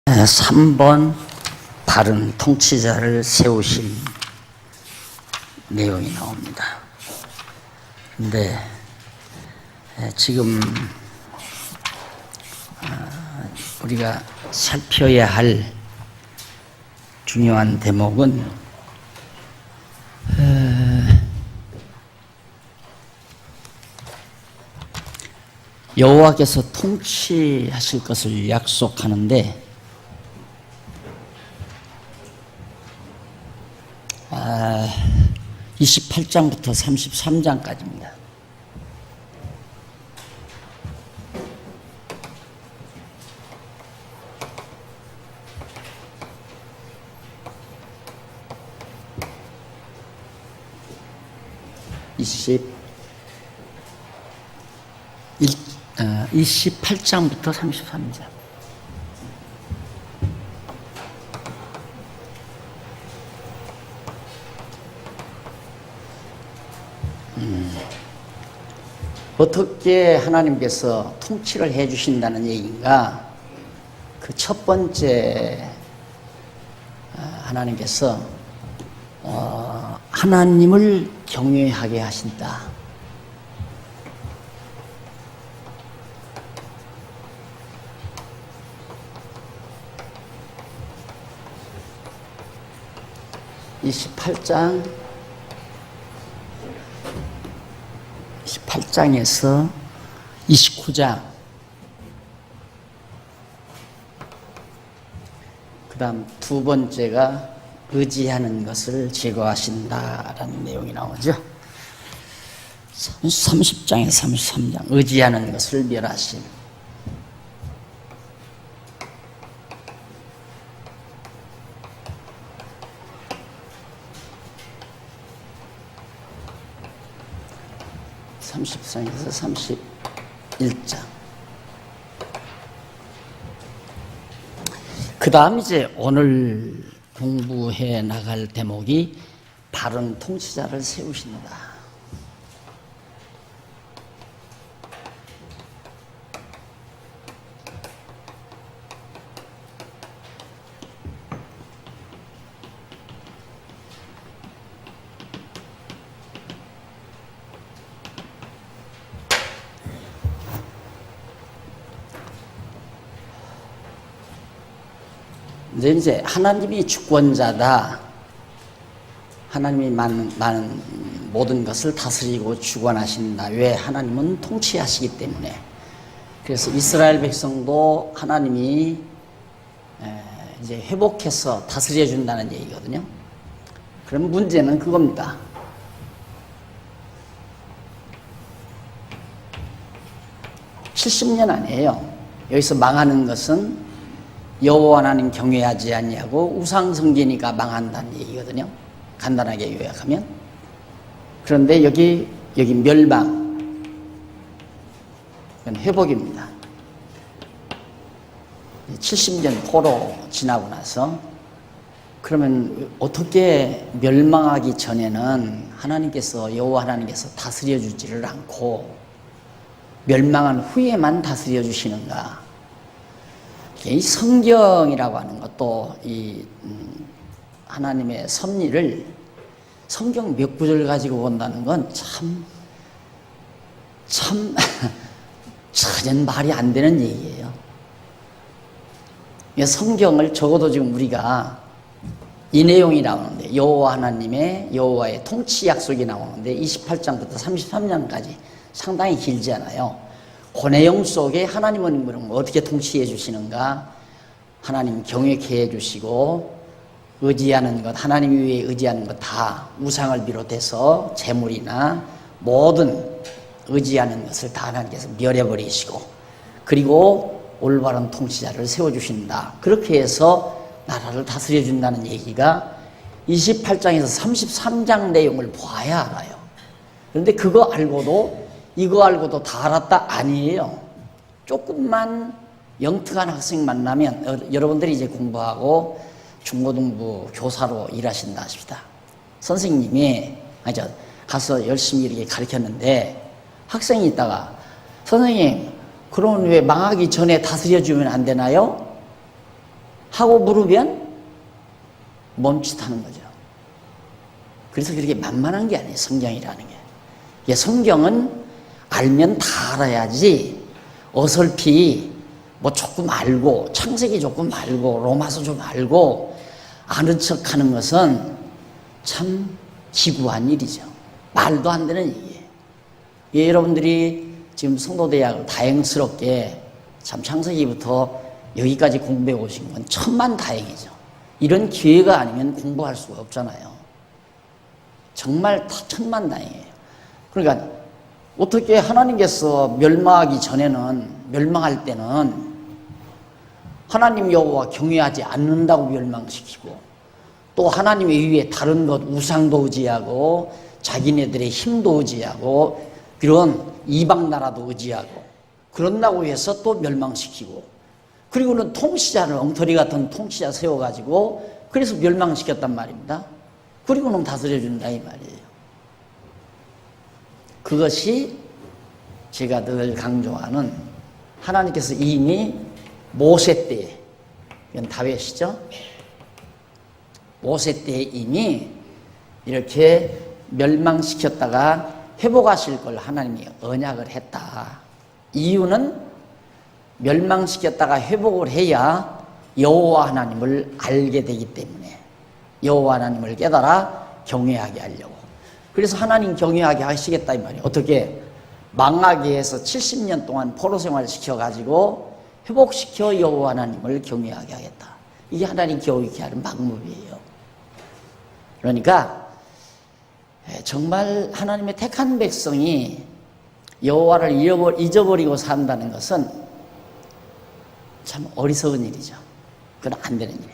3번 바른 통치자를 세우실 내용이 나옵니다. 근데 지금 우리가 살펴야 할 중요한 대목은 여호와께서 통치하실 것을 약속하는데 28장부터 33장까지입니다. 이 28장부터 33장. 어떻게 하나님께서 통치를 해 주신다는 얘기인가? 그 첫 번째, 하나님께서 하나님을 경외하게 하신다. (28장) 28장에서 29장, 그 다음 두 번째가 의지하는 것을 제거하신다라는 내용이 나오죠. 30장에서 33장, 의지하는 것을 멸하심. (30장에서 31장) 그 다음 이제 오늘 공부해 나갈 대목이 바른 통치자를 세우신다. 이제 하나님이 주권자다. 하나님이 많은 모든 것을 다스리고 주관하신다. 왜? 하나님은 통치하시기 때문에. 그래서 이스라엘 백성도 하나님이 이제 회복해서 다스려 준다는 얘기거든요. 그럼 문제는 그겁니다. (70년) 아니에요. 여기서 망하는 것은 여호와 하나님 경외하지 아니하고 우상 섬기니까 망한다는 얘기거든요. 간단하게 요약하면. 그런데 여기 멸망, 이건 회복입니다. 70년 포로 지나고 나서, 그러면 어떻게 멸망하기 전에는 여호와 하나님께서 다스려 주지를 않고 멸망한 후에만 다스려 주시는가? 이 성경이라고 하는 것도 이 하나님의 섭리를 성경 몇 구절 가지고 본다는 건 전혀 말이 안 되는 얘기예요. 성경을 적어도 지금 우리가 이 내용이 나오는데, 여호와의 통치 약속이 나오는데 28장부터 33장까지 상당히 길잖아요. 그 내용 속에 하나님은 그럼 어떻게 통치해 주시는가? 하나님 경외케 해 주시고, 의지하는 것, 하나님 위에 의지하는 것 다 우상을 비롯해서 재물이나 모든 의지하는 것을 다 하나님께서 멸해버리시고, 그리고 올바른 통치자를 세워주신다. 그렇게 해서 나라를 다스려 준다는 얘기가 28장에서 33장 내용을 봐야 알아요. 그런데 이거 알고도 다 알았다? 아니에요. 조금만 영특한 학생 만나면, 여러분들이 이제 공부하고 중고등부 교사로 일하신다 하십시다. 선생님이 가서 열심히 이렇게 가르쳤는데 학생이 있다가, 선생님 그러면 왜 망하기 전에 다스려주면 안 되나요? 하고 물으면 멈칫하는 거죠. 그래서 그렇게 만만한 게 아니에요, 성경이라는 게. 성경은 알면 다 알아야지 어설피 뭐 조금 알고 창세기 조금 알고 로마서 좀 알고 아는 척하는 것은 참 기구한 일이죠. 말도 안 되는 얘기예요. 여러분들이 지금 성도대학을 다행스럽게 참 창세기부터 여기까지 공부해 오신 건 천만다행이죠. 이런 기회가 아니면 공부할 수가 없잖아요. 정말 천만다행이에요. 그러니까 어떻게 하나님께서 멸망하기 전에는, 멸망할 때는 하나님 여호와 경외하지 않는다고 멸망시키고, 또 하나님 외에 다른 것 우상도 의지하고 자기네들의 힘도 의지하고 그런 이방 나라도 의지하고 그런다고 해서 또 멸망시키고, 그리고는 통치자를 엉터리 같은 통치자 세워가지고 그래서 멸망시켰단 말입니다. 그리고는 다스려준다 이 말이에요. 그것이 제가 늘 강조하는, 하나님께서 이미 모세 때, 이건 다윗이죠. 모세 때 이미 이렇게 멸망시켰다가 회복하실 걸 하나님이 언약을 했다. 이유는 멸망시켰다가 회복을 해야 여호와 하나님을 알게 되기 때문에, 여호와 하나님을 깨달아 경외하게 하려고. 그래서 하나님 경외하게 하시겠다 이 말이에요. 어떻게? 망하게 해서 70년 동안 포로 생활 시켜가지고 회복시켜 여호와 하나님을 경외하게 하겠다. 이게 하나님 교육케 하는 방법이에요. 그러니까 정말 하나님의 택한 백성이 여호와를 잊어버리고 산다는 것은 참 어리석은 일이죠. 그건 안 되는 일이에요.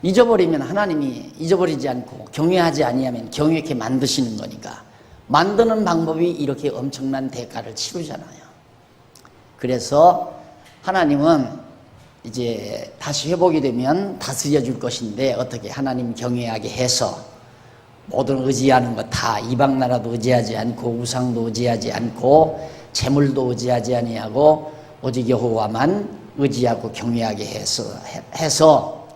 잊어버리면 하나님이 잊어버리지 않고 경외하지 아니하면 경외케 만드시는 거니까, 만드는 방법이 이렇게 엄청난 대가를 치르잖아요. 그래서 하나님은 이제 다시 회복이 되면 다스려 줄 것인데, 어떻게? 하나님 경외하게 해서 모든 의지하는 것 다, 이방 나라도 의지하지 않고 우상도 의지하지 않고 재물도 의지하지 아니하고 오직 여호와만 의지하고 경외하게 해서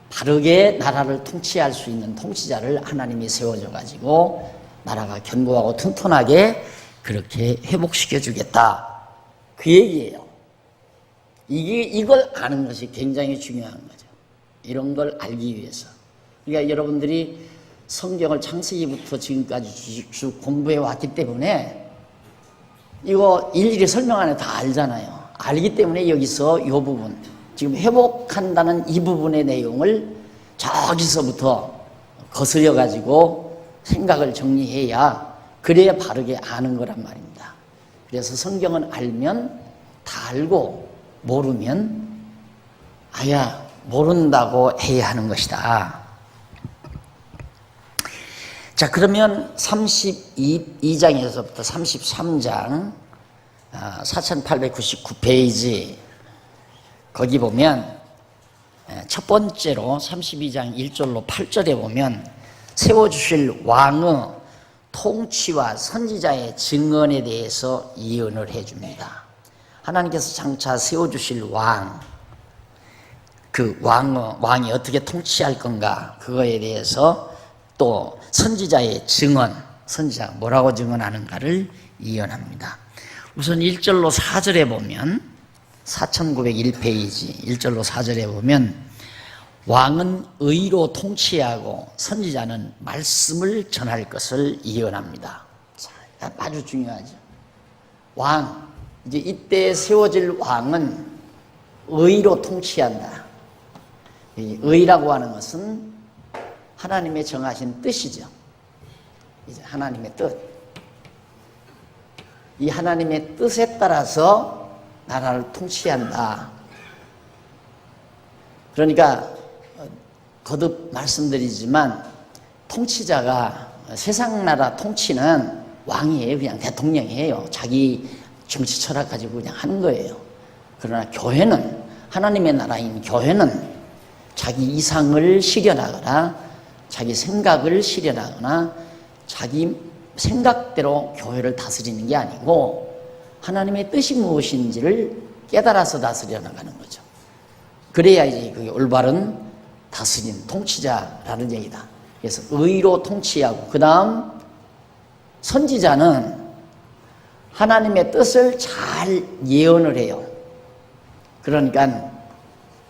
바르게 나라를 통치할 수 있는 통치자를 하나님이 세워줘 가지고 나라가 견고하고 튼튼하게 그렇게 회복시켜 주겠다, 그 얘기예요. 이걸 아는 것이 굉장히 중요한 거죠. 이런 걸 알기 위해서. 그러니까 여러분들이 성경을 창세기부터 지금까지 쭉 공부해 왔기 때문에 이거 일일이 설명 안 해도 다 알잖아요. 알기 때문에 여기서 이 부분, 지금 회복한다는 이 부분의 내용을 저기서부터 거스려 가지고 생각을 정리해야, 그래야 바르게 아는 거란 말입니다. 그래서 성경은 알면 다 알고 모르면 아야 모른다고 해야 하는 것이다. 자, 그러면 32장에서부터 33장 4899페이지 거기 보면 첫 번째로 32장 1절로 8절에 보면 세워주실 왕의 통치와 선지자의 증언에 대해서 예언을 해줍니다. 하나님께서 장차 세워주실 왕, 그 왕이 어떻게 통치할 건가, 그거에 대해서 또 선지자의 증언, 선지자가 뭐라고 증언하는가를 예언합니다. 우선 1절로 4절에 보면 4901페이지 1절로 4절에 보면 왕은 의로 통치하고 선지자는 말씀을 전할 것을 예언합니다. 자, 아주 중요하죠. 왕, 이제 이때 세워질 왕은 의로 통치한다. 이 의라고 하는 것은 하나님의 정하신 뜻이죠. 이제 하나님의 뜻. 이 하나님의 뜻에 따라서 나라를 통치한다. 그러니까 거듭 말씀드리지만 통치자가, 세상 나라 통치는 왕이에요. 그냥 대통령이에요. 자기 정치 철학 가지고 그냥 하는 거예요. 그러나 교회는, 하나님의 나라인 교회는 자기 이상을 실현하거나 자기 생각을 실현하거나 자기 생각대로 교회를 다스리는 게 아니고 하나님의 뜻이 무엇인지를 깨달아서 다스려 나가는 거죠. 그래야 이제 그게 올바른 다스린 통치자라는 얘기다. 그래서 의로 통치하고, 그 다음 선지자는 하나님의 뜻을 잘 예언을 해요. 그러니까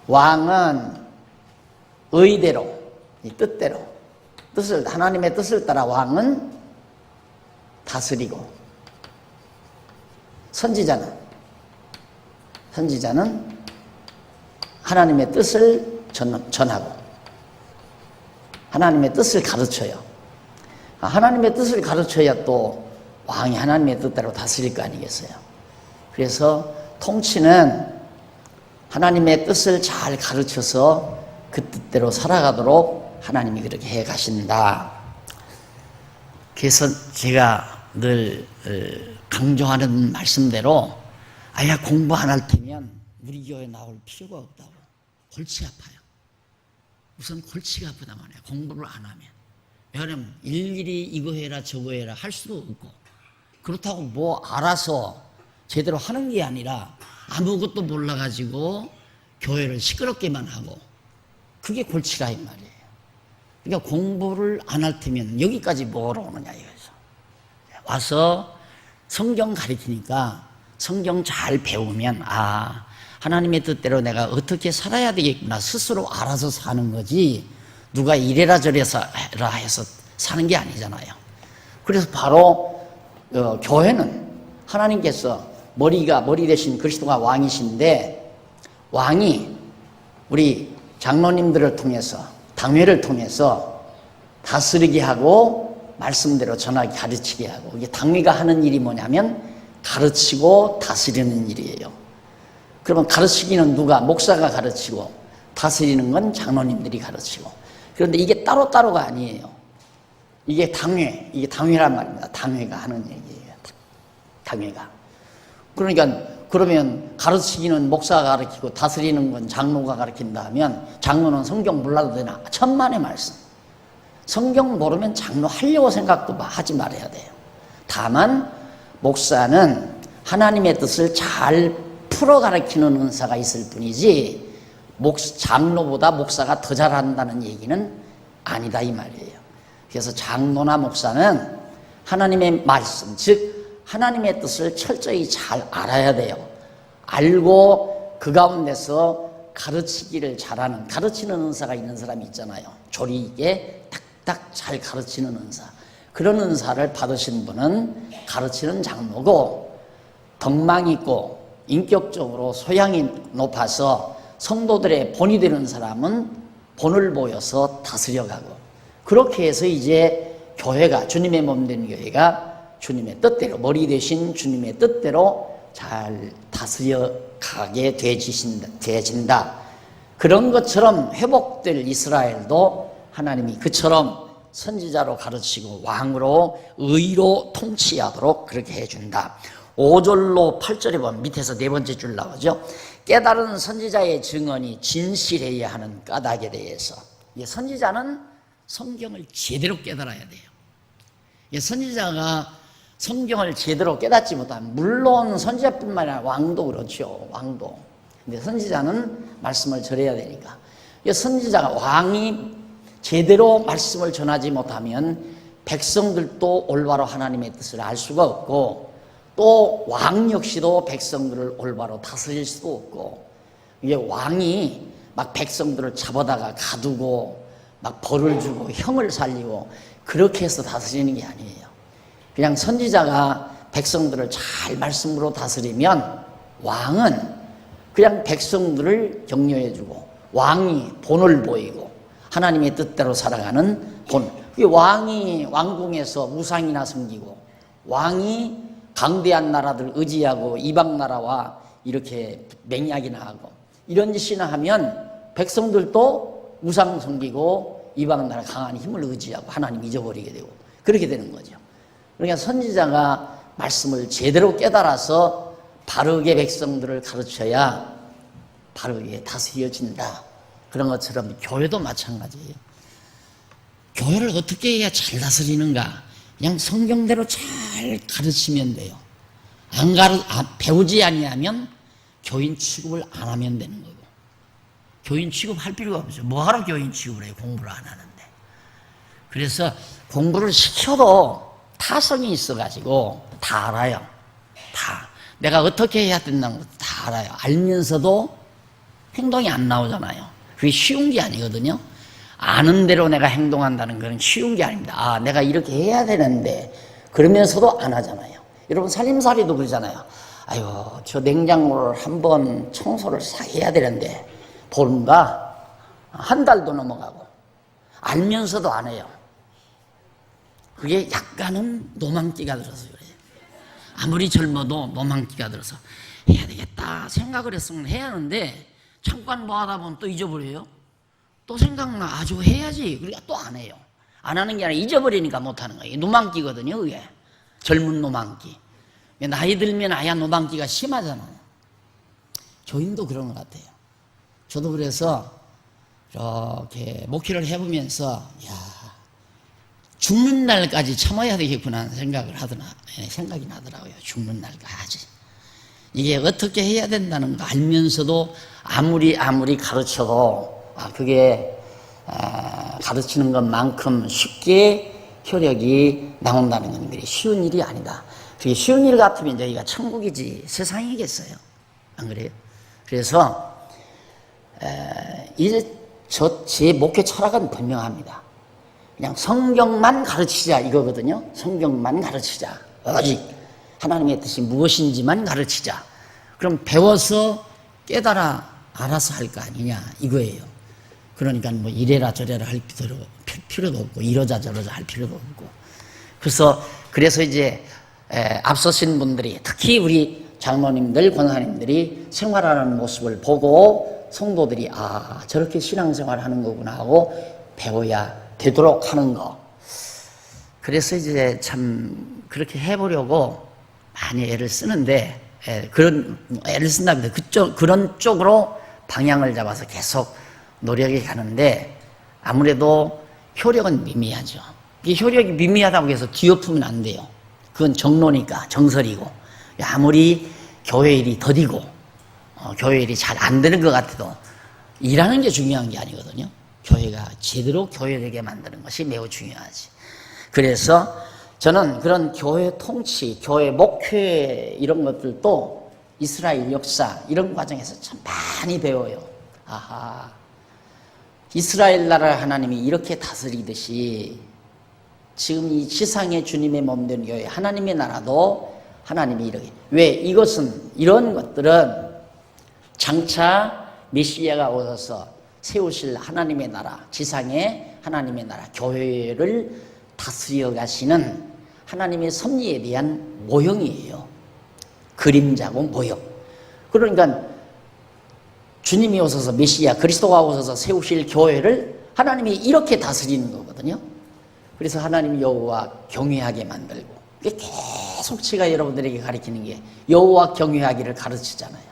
왕은 의대로, 이 뜻대로, 하나님의 뜻을 따라 왕은 다스리고, 선지자는 하나님의 뜻을 전하고, 하나님의 뜻을 가르쳐요. 하나님의 뜻을 가르쳐야 또 왕이 하나님의 뜻대로 다스릴 거 아니겠어요. 그래서 통치는 하나님의 뜻을 잘 가르쳐서 그 뜻대로 살아가도록 하나님이 그렇게 해 가신다. 그래서 제가 늘 강조하는 말씀대로, 아야 공부 안 할 테면 우리 교회 나올 필요가 없다고. 골치 아파요. 우선 골치가 아프단 말이에요. 공부를 안 하면. 왜냐하면 일일이 이거 해라 저거 해라 할 수도 없고, 그렇다고 뭐 알아서 제대로 하는 게 아니라 아무것도 몰라가지고 교회를 시끄럽게만 하고, 그게 골치라 이 말이에요. 그러니까 공부를 안 할 테면 여기까지 뭐하러 오느냐 이거죠. 와서 성경 가르치니까 성경 잘 배우면, 아, 하나님의 뜻대로 내가 어떻게 살아야 되겠구나 스스로 알아서 사는 거지, 누가 이래라 저래라 해서 사는 게 아니잖아요. 그래서 바로 교회는 하나님께서 머리 대신 그리스도가 왕이신데, 왕이 우리 장로님들을 통해서, 당회를 통해서 다스리게 하고 말씀대로 전하게 가르치게 하고, 이게 당회가 하는 일이 뭐냐면 가르치고 다스리는 일이에요. 그러면 가르치기는 누가? 목사가 가르치고, 다스리는 건 장로님들이 가르치고. 그런데 이게 따로따로가 아니에요. 이게 당회란 말입니다. 당회가 하는 얘기예요. 당회가. 그러니까 그러면 가르치기는 목사가 가르치고 다스리는 건 장로가 가르친다 하면, 장로는 성경 몰라도 되나? 천만의 말씀. 성경 모르면 장로 하려고 생각도 하지 말아야 돼요. 다만 목사는 하나님의 뜻을 잘 풀어 가르치는 은사가 있을 뿐이지, 장로보다 목사가 더 잘한다는 얘기는 아니다 이 말이에요. 그래서 장로나 목사는 하나님의 말씀, 즉 하나님의 뜻을 철저히 잘 알아야 돼요. 알고 그 가운데서 가르치기를 잘하는, 가르치는 은사가 있는 사람이 있잖아요. 조리 있게 딱딱 잘 가르치는 은사. 그런 은사를 받으신 분은 가르치는 장로고, 덕망 있고 인격적으로 소양이 높아서 성도들의 본이 되는 사람은 본을 보여서 다스려가고, 그렇게 해서 이제 교회가, 주님의 몸 된 교회가 주님의 뜻대로, 머리 대신 주님의 뜻대로 잘 다스려가게 되어진다. 그런 것처럼 회복될 이스라엘도 하나님이 그처럼 선지자로 가르치고 왕으로 의로 통치하도록 그렇게 해준다. 5절로 8절에 보면 밑에서 네 번째 줄 나오죠. 깨달은 선지자의 증언이 진실해야 하는 까닭에 대해서. 선지자는 성경을 제대로 깨달아야 돼요. 선지자가 성경을 제대로 깨닫지 못하면, 물론 선지자뿐만 아니라 왕도 그렇죠. 왕도. 근데 선지자는 말씀을 전해야 되니까. 선지자가, 왕이 제대로 말씀을 전하지 못하면 백성들도 올바로 하나님의 뜻을 알 수가 없고, 또 왕 역시도 백성들을 올바로 다스릴 수도 없고, 이게 왕이 막 백성들을 잡아다가 가두고 막 벌을 주고 형을 살리고 그렇게 해서 다스리는 게 아니에요. 그냥 선지자가 백성들을 잘 말씀으로 다스리면, 왕은 그냥 백성들을 격려해 주고, 왕이 본을 보이고 하나님의 뜻대로 살아가는 본. 왕이 왕궁에서 우상이나 섬기고, 왕이 강대한 나라들 의지하고 이방 나라와 이렇게 맹약이나 하고 이런 짓이나 하면 백성들도 우상 섬기고 이방 나라 강한 힘을 의지하고 하나님 잊어버리게 되고 그렇게 되는 거죠. 그러니까 선지자가 말씀을 제대로 깨달아서 바르게 백성들을 가르쳐야 바르게 다스려진다. 그런 것처럼 교회도 마찬가지예요. 교회를 어떻게 해야 잘 다스리는가? 그냥 성경대로 잘 가르치면 돼요. 배우지 아니하면 교인 취급을 안 하면 되는 거고. 교인 취급할 필요가 없죠. 뭐하러 교인 취급을 해요? 공부를 안 하는데. 그래서 공부를 시켜도 타성이 있어가지고 다 알아요. 다. 내가 어떻게 해야 된다는 것도 다 알아요. 알면서도 행동이 안 나오잖아요. 그게 쉬운 게 아니거든요. 아는 대로 내가 행동한다는 건 쉬운 게 아닙니다. 아, 내가 이렇게 해야 되는데 그러면서도 안 하잖아요. 여러분 살림살이도 그러잖아요. 아유, 저 냉장고를 한번 청소를 싹 해야 되는데 볼까? 한 달도 넘어가고 알면서도 안 해요. 그게 약간은 노망기가 들어서 그래요. 아무리 젊어도 노망기가 들어서 해야 되겠다 생각을 했으면 해야 하는데 잠깐 뭐 하다 보면 또 잊어버려요. 또 생각나. 아주 해야지. 그러니까 또 안 해요. 안 하는 게 아니라 잊어버리니까 못 하는 거예요. 노망기거든요, 그게. 젊은 노망기. 나이 들면 아야 노망기가 심하잖아요. 교인도 그런 것 같아요. 저도 그래서 이렇게 목회를 해보면서 야, 죽는 날까지 참아야 되겠구나 하는 생각이 나더라고요. 죽는 날까지. 이게 어떻게 해야 된다는 거 알면서도 아무리 가르쳐도 그게 가르치는 것만큼 쉽게 효력이 나온다는 건 쉬운 일이 아니다. 그게 쉬운 일 같으면 여기가 천국이지 세상이겠어요. 안 그래요? 그래서 제 목회 철학은 분명합니다. 그냥 성경만 가르치자 이거거든요. 성경만 가르치자. 오직 하나님의 뜻이 무엇인지만 가르치자. 그럼 배워서 깨달아 알아서 할 거 아니냐 이거예요. 그러니까 뭐 이래라 저래라 할 필요도 없고 이러자 저러자 할 필요도 없고. 그래서 이제 앞서신 분들이 특히 우리 장로님들 권사님들이 생활하는 모습을 보고 성도들이 아 저렇게 신앙생활을 하는 거구나 하고 배워야 되도록 하는 거. 그래서 이제 참 그렇게 해보려고 많이 애를 쓰는데 그런 애를 쓴답니다. 그런 쪽으로 방향을 잡아서 계속 노력이 가는데 아무래도 효력은 미미하죠. 이 효력이 미미하다고 해서 뒤엎으면 안 돼요. 그건 정로니까 정설이고 아무리 교회 일이 더디고 교회 일이 잘 안 되는 것 같아도 일하는 게 중요한 게 아니거든요. 교회가 제대로 교회되게 만드는 것이 매우 중요하지. 그래서 저는 그런 교회 통치, 교회 목회 이런 것들도 이스라엘 역사 이런 과정에서 참 많이 배워요. 아하, 이스라엘 나라 하나님이 이렇게 다스리듯이 지금 이 지상의 주님의 몸된 교회 하나님의 나라도 하나님이 이렇게. 왜? 이것은 이런 것들은 장차 메시아가 오셔서 세우실 하나님의 나라, 지상의 하나님의 나라, 교회를 다스려 가시는 하나님의 섭리에 대한 모형이에요. 그림자고 모형. 그러니까 주님이 오셔서 메시아 그리스도가 오셔서 세우실 교회를 하나님이 이렇게 다스리는 거거든요. 그래서 하나님 여호와 경외하게 만들고 이게 계속 제가 여러분들에게 가르치는 게 여호와 경외하기를 가르치잖아요.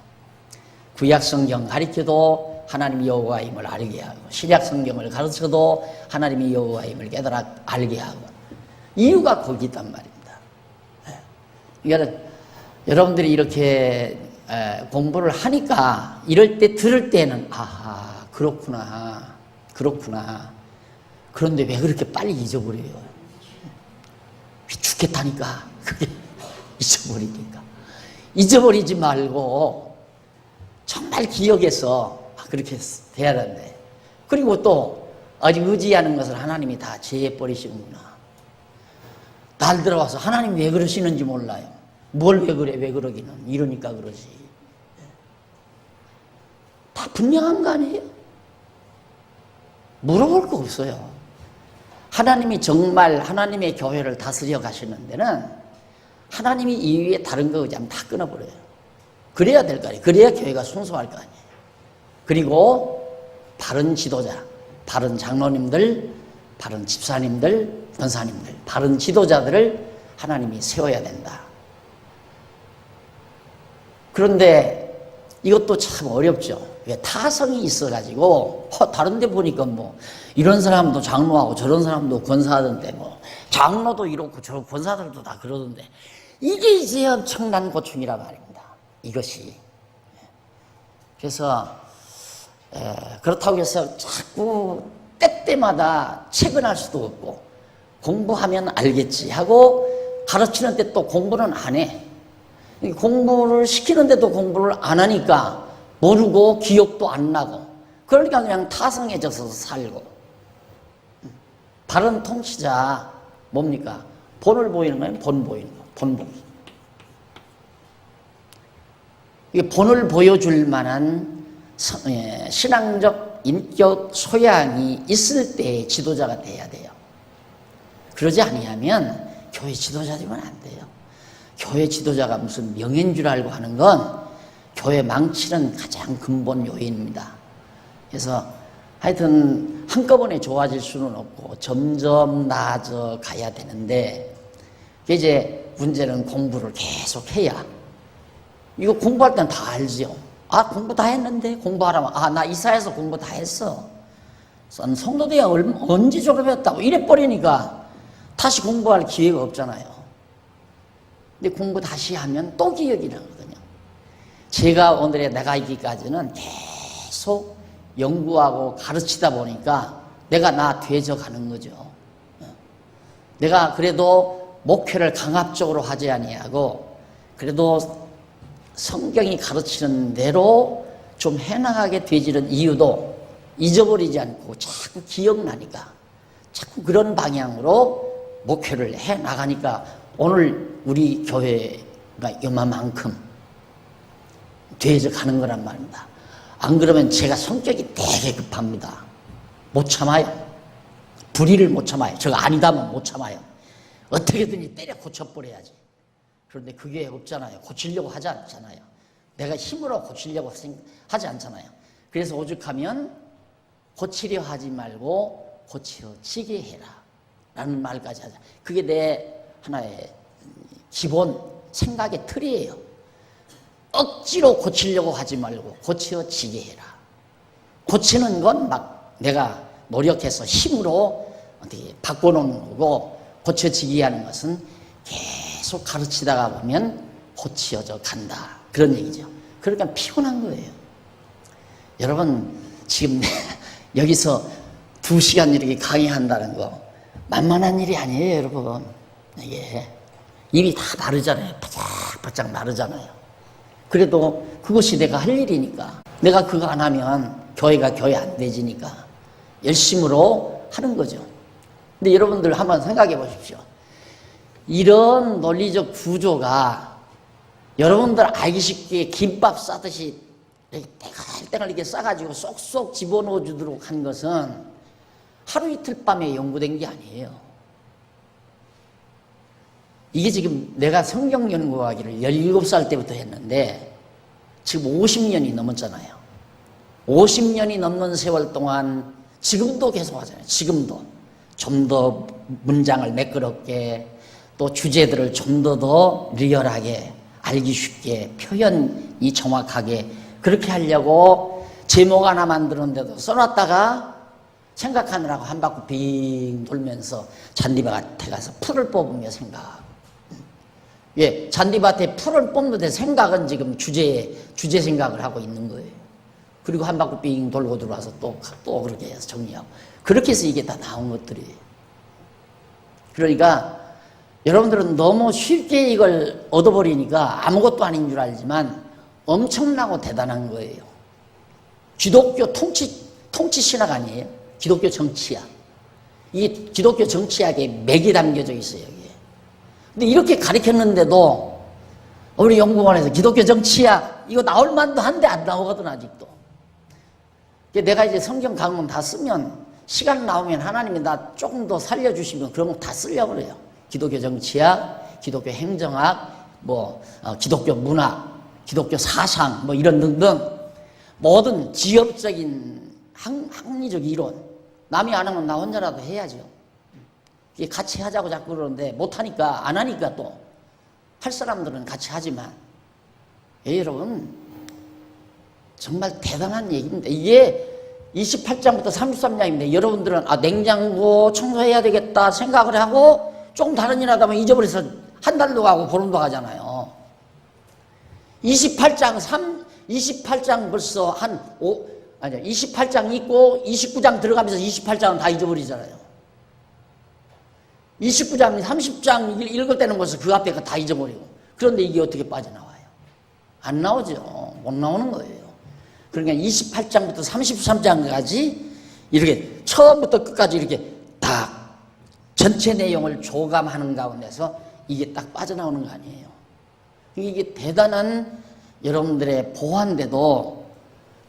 구약 성경 가르쳐도 하나님 여호와임을 알게 하고 신약 성경을 가르쳐도 하나님이 여호와임을 깨달아 알게 하고 이유가 거기 있단 말입니다. 그러니까 여러분들이 이렇게 공부를 하니까 이럴 때 들을 때는 아하 그렇구나 그런데 왜 그렇게 빨리 잊어버려요? 죽겠다니까 그게 잊어버리니까. 잊어버리지 말고 정말 기억해서 그렇게 돼야 되는데. 그리고 또 아직 의지하는 것을 하나님이 다 제해버리시는구나. 날 들어와서 하나님 왜 그러시는지 몰라요. 뭘 왜 그래 왜 그러기는 이러니까 그러지. 다 분명한 거 아니에요? 물어볼 거 없어요. 하나님이 정말 하나님의 교회를 다스려 가시는 데는 하나님이 이외에 다른 거 의지하면 다 끊어버려요. 그래야 될 거 아니에요. 그래야 교회가 순수할 거 아니에요. 그리고 바른 지도자, 바른 장로님들, 바른 집사님들, 권사님들, 바른 지도자들을 하나님이 세워야 된다. 그런데 이것도 참 어렵죠. 왜 타성이 있어가지고 다른 데 보니까 뭐 이런 사람도 장로하고 저런 사람도 권사하던데 뭐 장로도 이렇고 저 권사들도 다 그러던데 이게 이제 엄청난 고충이란 말입니다. 이것이. 그래서 그렇다고 해서 자꾸 때때마다 퇴근할 수도 없고 공부하면 알겠지 하고 가르치는데 또 공부는 안 해. 공부를 시키는데도 공부를 안 하니까 모르고 기억도 안 나고 그러니까 그냥 타성해져서 살고. 바른 통치자 뭡니까? 본을 보이는 거예요. 본 보이는 거. 본 보기. 이게 본을 보여줄 만한 신앙적 인격 소양이 있을 때 지도자가 돼야 돼요. 그러지 아니하면 교회 지도자 되면 안 돼요. 교회 지도자가 무슨 명예인 줄 알고 하는 건 교회 망치는 가장 근본 요인입니다. 그래서 하여튼 한꺼번에 좋아질 수는 없고 점점 나아져 가야 되는데 이제 문제는 공부를 계속 해야. 이거 공부할 땐 다 알지요. 아, 공부 다 했는데 공부하라면 아, 나 이사해서 공부 다 했어. 성도대야 언제 졸업했다고 이래 버리니까 다시 공부할 기회가 없잖아요. 근데 공부 다시 하면 또 기억이 나거든요. 제가 오늘의 나가기까지는 계속 연구하고 가르치다 보니까 내가 나 되져가는 거죠. 내가 그래도 목회를 강압적으로 하지 아니하고 그래도 성경이 가르치는 대로 좀 해나가게 되지는 이유도 잊어버리지 않고 자꾸 기억나니까 자꾸 그런 방향으로 목회를 해나가니까 오늘 우리 교회가 이만큼 되어가는 거란 말입니다. 안 그러면 제가 성격이 되게 급합니다. 못 참아요. 불의를 못 참아요. 저거 아니다면 못 참아요. 어떻게든지 때려 고쳐버려야지. 그런데 그게 없잖아요. 고치려고 하지 않잖아요. 내가 힘으로 고치려고 하지 않잖아요. 그래서 오죽하면 고치려 하지 말고 고쳐지게 해라 라는 말까지 하자. 그게 내 하나의 기본 생각의 틀이에요. 억지로 고치려고 하지 말고 고쳐지게 해라. 고치는 건 막 내가 노력해서 힘으로 어떻게 바꿔놓는 거고 고쳐지게 하는 것은 계속 가르치다가 보면 고치어져 간다. 그런 얘기죠. 그러니까 피곤한 거예요. 여러분 지금 여기서 2시간 이렇게 강의한다는 거 만만한 일이 아니에요, 여러분. 이게 입이 다 마르잖아요. 바짝바짝 마르잖아요. 그래도 그것이 내가 할 일이니까 내가 그거 안 하면 교회가 교회 안 되지니까 열심으로 하는 거죠. 근데 여러분들 한번 생각해 보십시오. 이런 논리적 구조가 여러분들 알기 쉽게 김밥 싸듯이 땡글땡글 이렇게 싸가지고 쏙쏙 집어넣어 주도록 한 것은 하루 이틀 밤에 연구된 게 아니에요. 이게 지금 내가 성경 연구하기를 17살 때부터 했는데 지금 50년이 넘었잖아요. 50년이 넘는 세월 동안 지금도 계속 하잖아요. 지금도 좀 더 문장을 매끄럽게 또 주제들을 좀 더 리얼하게 알기 쉽게 표현이 정확하게 그렇게 하려고 제목 하나 만드는데도 써놨다가 생각하느라고 한 바퀴 빙 돌면서 잔디밭에 가서 풀을 뽑으며 생각. 예, 잔디밭에 풀을 뽑는데 생각은 지금 주제 생각을 하고 있는 거예요. 그리고 한 바퀴 빙 돌고 들어와서 또 그렇게 해서 정리하고. 그렇게 해서 이게 다 나온 것들이에요. 그러니까 여러분들은 너무 쉽게 이걸 얻어버리니까 아무것도 아닌 줄 알지만 엄청나고 대단한 거예요. 기독교 통치 신학 아니에요? 기독교 정치학. 이 기독교 정치학에 맥이 담겨져 있어요, 여기에. 근데 이렇게 가르쳤는데도 우리 연구원에서 기독교 정치학 이거 나올 만도 한데 안 나오거든, 아직도. 내가 이제 성경 강론 다 쓰면 시간 나오면 하나님이 나 조금 더 살려주시면 그런 거 다 쓰려고 그래요. 기독교 정치학, 기독교 행정학, 기독교 문학, 기독교 사상, 이런 등등 모든 지엽적인 학리적 이론 남이 안 하면 나 혼자라도 해야죠. 이게 같이 하자고 자꾸 그러는데 못하니까 안 하니까 또 할 사람들은 같이 하지만 여러분 정말 대단한 얘기입니다. 이게 28장부터 33장인데 여러분들은 냉장고 청소해야 되겠다 생각을 하고 조금 다른 일 하다 보면 잊어버려서 한 달도 가고 보름도 가잖아요. 28장 벌써 한 아니요. 28장 있고 29장 들어가면서 28장은 다 잊어버리잖아요. 29장, 30장 읽을 때는 벌써 그 앞에 다 잊어버리고. 그런데 이게 어떻게 빠져나와요? 안 나오죠. 못 나오는 거예요. 그러니까 28장부터 33장까지 이렇게 처음부터 끝까지 이렇게 딱 전체 내용을 조감하는 가운데서 이게 딱 빠져나오는 거 아니에요. 이게 대단한 여러분들의 보완데도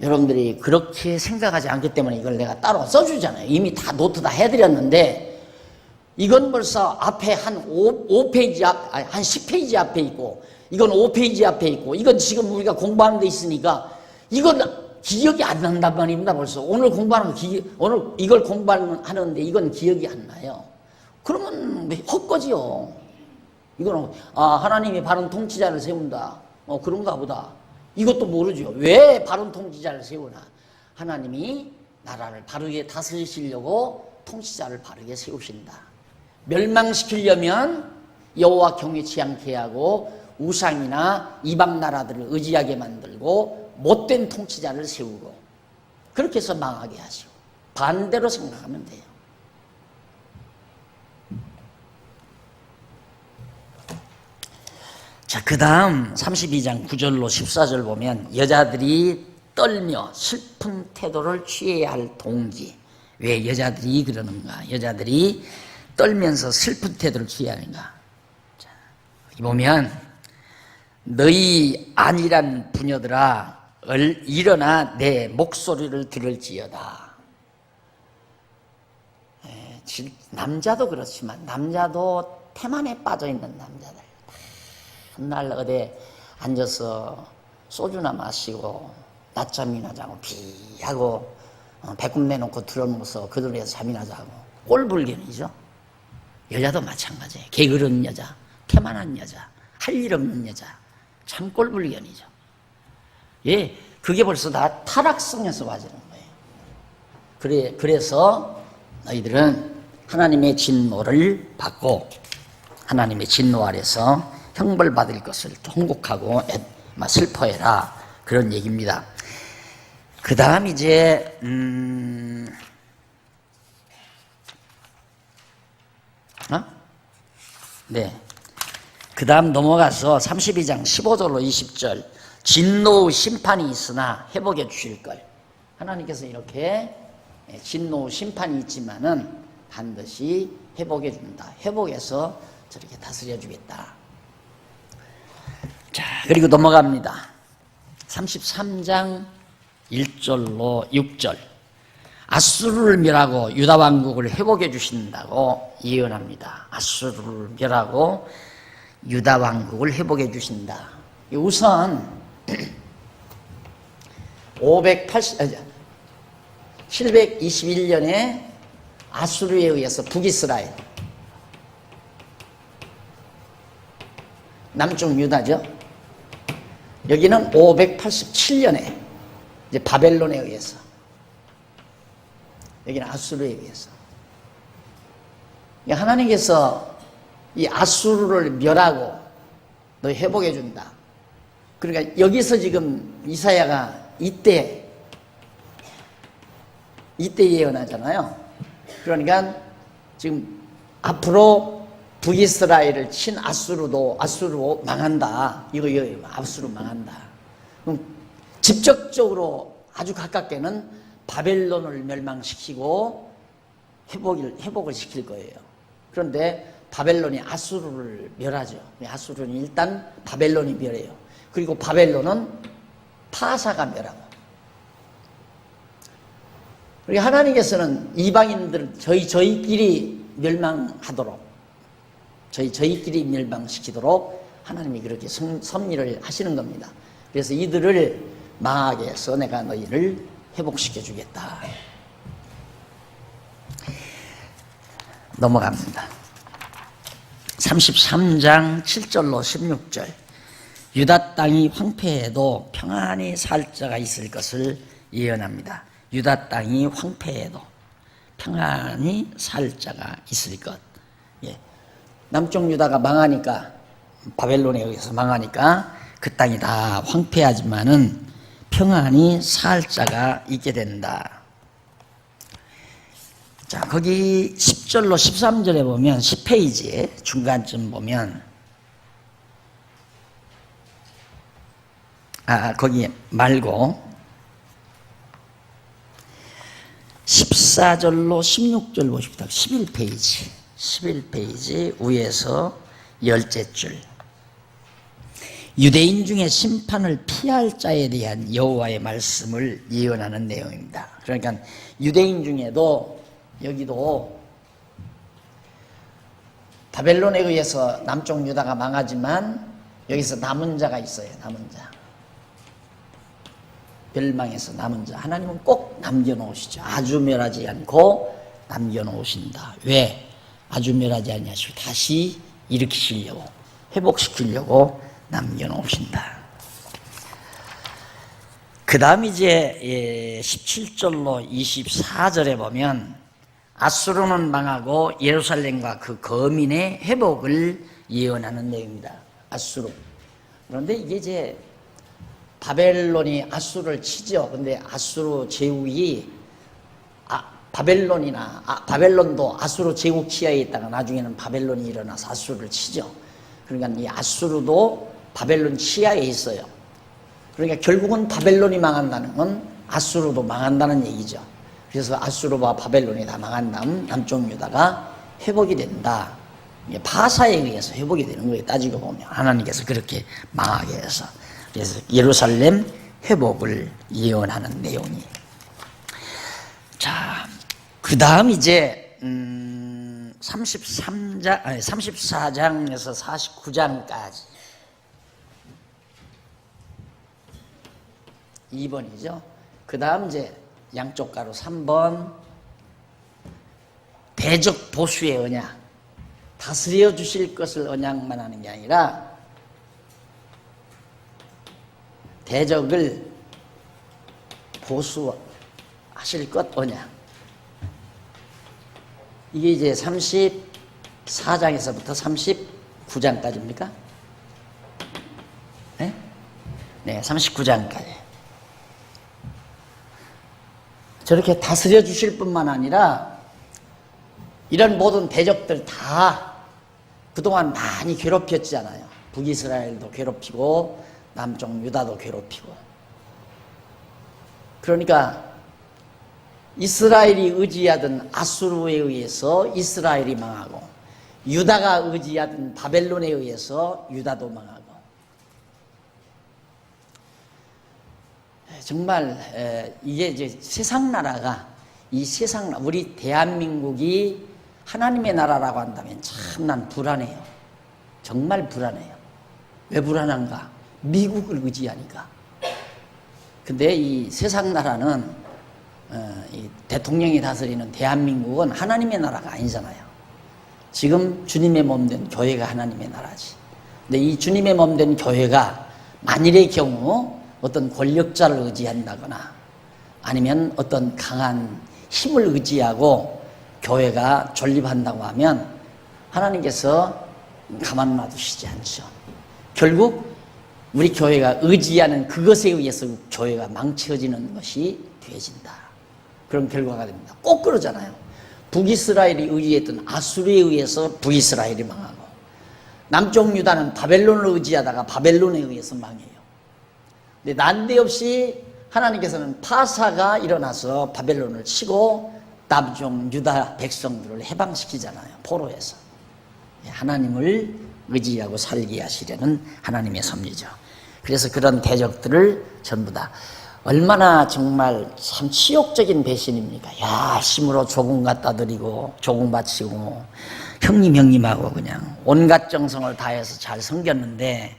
여러분들이 그렇게 생각하지 않기 때문에 이걸 내가 따로 써주잖아요. 이미 다 노트 다 해드렸는데 이건 벌써 앞에 한 5페이지 한 10페이지 앞에 있고 이건 5페이지 앞에 있고 이건 지금 우리가 공부하는 데 있으니까 이건 기억이 안 난단 말입니다. 벌써 오늘 공부하는 거 오늘 이걸 공부하는데 이건 기억이 안 나요. 그러면 헛거지요. 이거는 하나님이 바른 통치자를 세운다. 그런가 보다. 이것도 모르죠. 왜 바른 통치자를 세우나? 하나님이 나라를 바르게 다스리시려고 통치자를 바르게 세우신다. 멸망시키려면 여호와 경외치 않게 하고 우상이나 이방 나라들을 의지하게 만들고 못된 통치자를 세우고 그렇게 해서 망하게 하시고 반대로 생각하면 돼요. 자, 그 다음 32장 9절로 14절 보면 여자들이 떨며 슬픈 태도를 취해야 할 동기. 왜 여자들이 그러는가? 여자들이 떨면서 슬픈 태도를 취해야 하는가? 자, 여기 보면 너희 안일한 부녀들아 일어나 내 목소리를 들을지어다. 남자도 그렇지만 남자도 태만에 빠져있는 남자들 한날 어디 앉아서 소주나 마시고 낮잠이나 자고 비하고 배꼽 내놓고 들어놓고서 그들에서 잠이나 자고 꼴불견이죠. 여자도 마찬가지예요. 게으른 여자, 태만한 여자, 할 일 없는 여자 참 꼴불견이죠. 예, 그게 벌써 다 타락성에서 빠지는 거예요. 그래서 너희들은 하나님의 진노를 받고 하나님의 진노 아래서 형벌받을 것을 통곡하고 슬퍼해라. 그런 얘기입니다. 그 다음 이제 네. 그 다음 넘어가서 32장 15절로 20절 진노의 심판이 있으나 회복해 주실 걸. 하나님께서 이렇게 진노 심판이 있지만은 반드시 회복해 준다. 회복해서 저렇게 다스려 주겠다. 자, 그리고 넘어갑니다. 33장 1절로 6절 아수르를 멸하고 유다 왕국을 회복해 주신다고 예언합니다. 아수르를 멸하고 유다 왕국을 회복해 주신다. 우선 721년에 아수르에 의해서 북이스라엘 남쪽 유다죠. 여기는 587년에 이제 바벨론에 의해서 여기는 아수르에 의해서 하나님께서 이 아수르를 멸하고 너 회복해 준다. 그러니까 여기서 지금 이사야가 이때 예언하잖아요. 그러니까 지금 앞으로 북이스라엘을 친 아수르로 망한다. 이거 아수르 망한다. 그럼 직접적으로 아주 가깝게는 바벨론을 멸망시키고 회복을 시킬 거예요. 그런데 바벨론이 아수르를 멸하죠. 아수르는 일단 바벨론이 멸해요. 그리고 바벨론은 파사가 멸하고. 그리고 하나님께서는 이방인들 저희끼리 멸망하도록 저희끼리 멸망시키도록 하나님이 그렇게 섭리를 하시는 겁니다. 그래서 이들을 망하게 해서 내가 너희를 회복시켜 주겠다. 넘어갑니다. 33장 7절로 16절 유다 땅이 황폐해도 평안히 살 자가 있을 것을 예언합니다. 유다 땅이 황폐해도 평안히 살 자가 있을 것. 예. 남쪽 유다가 망하니까 바벨론에 의해서 망하니까 그 땅이 다 황폐하지만은 평안히 살 자가 있게 된다. 자, 거기 10절로 13절에 보면 10페이지에 중간쯤 보면 거기 말고 14절로 16절 보십시다. 11페이지 위에서 열째 줄. 유대인 중에 심판을 피할 자에 대한 여호와의 말씀을 예언하는 내용입니다. 그러니까 유대인 중에도 여기도 바벨론에 의해서 남쪽 유다가 망하지만 여기서 남은 자가 있어요. 남은 자. 멸망해서 남은 자. 하나님은 꼭 남겨놓으시죠. 아주 멸하지 않고 남겨놓으신다. 왜? 아주 멸하지 아니하시고 다시 일으키시려고, 회복시키려고 남겨놓으신다. 그 다음 이제 17절로 24절에 보면 아수르는 망하고 예루살렘과 그 거민의 회복을 예언하는 내용입니다. 아수르. 그런데 이게 이제 바벨론이 아수르를 치죠. 근데 아수르 제국이 바벨론도 아수르 제국 치하에 있다가 나중에는 바벨론이 일어나서 아수르를 치죠. 그러니까 이 아수르도 바벨론 치하에 있어요. 그러니까 결국은 바벨론이 망한다는 건 아수르도 망한다는 얘기죠. 그래서 아수르와 바벨론이 다 망한 다음 남쪽 유다가 회복이 된다. 바사에 의해서 회복이 되는 거예요. 따지고 보면 하나님께서 그렇게 망하게 해서. 그래서 예루살렘 회복을 예언하는 내용이. 자, 그 다음 이제 34장에서 49장까지 2번이죠. 그 다음 이제 양쪽 가로 3번 대적 보수의 언약, 다스려 주실 것을 언약만 하는 게 아니라 대적을 보수하실 것 언약. 이게 이제 34장에서부터 39장까지입니까? 네? 네, 39장까지. 저렇게 다스려 주실 뿐만 아니라 이런 모든 대적들 다 그동안 많이 괴롭혔잖아요. 북이스라엘도 괴롭히고 남쪽 유다도 괴롭히고. 그러니까 이스라엘이 의지하던 아수르에 의해서 이스라엘이 망하고, 유다가 의지하던 바벨론에 의해서 유다도 망하고. 정말 이게 이제 세상 나라가, 이 세상, 우리 대한민국이 하나님의 나라라고 한다면 참 난 불안해요. 정말 불안해요. 왜 불안한가? 미국을 의지하니까. 근데 이 세상 나라는 이 대통령이 다스리는 대한민국은 하나님의 나라가 아니잖아요. 지금 주님의 몸된 교회가 하나님의 나라지. 근데 이 주님의 몸된 교회가 만일의 경우 어떤 권력자를 의지한다거나 아니면 어떤 강한 힘을 의지하고 교회가 존립한다고 하면 하나님께서 가만 놔두시지 않죠. 결국 우리 교회가 의지하는 그것에 의해서 교회가 망쳐지는 것이 되어진다. 그런 결과가 됩니다. 꼭 그러잖아요. 북이스라엘이 의지했던 아수르에 의해서 북이스라엘이 망하고, 남쪽 유다는 바벨론을 의지하다가 바벨론에 의해서 망해요. 근데 난데없이 하나님께서는 파사가 일어나서 바벨론을 치고 남쪽 유다 백성들을 해방시키잖아요. 포로에서. 하나님을 의지하고 살게 하시려는 하나님의 섭리죠. 그래서 그런 대적들을 전부 다 얼마나 정말 참 치욕적인 배신입니까? 야심으로 조공 갖다 드리고 조공 바치고 형님하고 그냥 온갖 정성을 다해서 잘 섬겼는데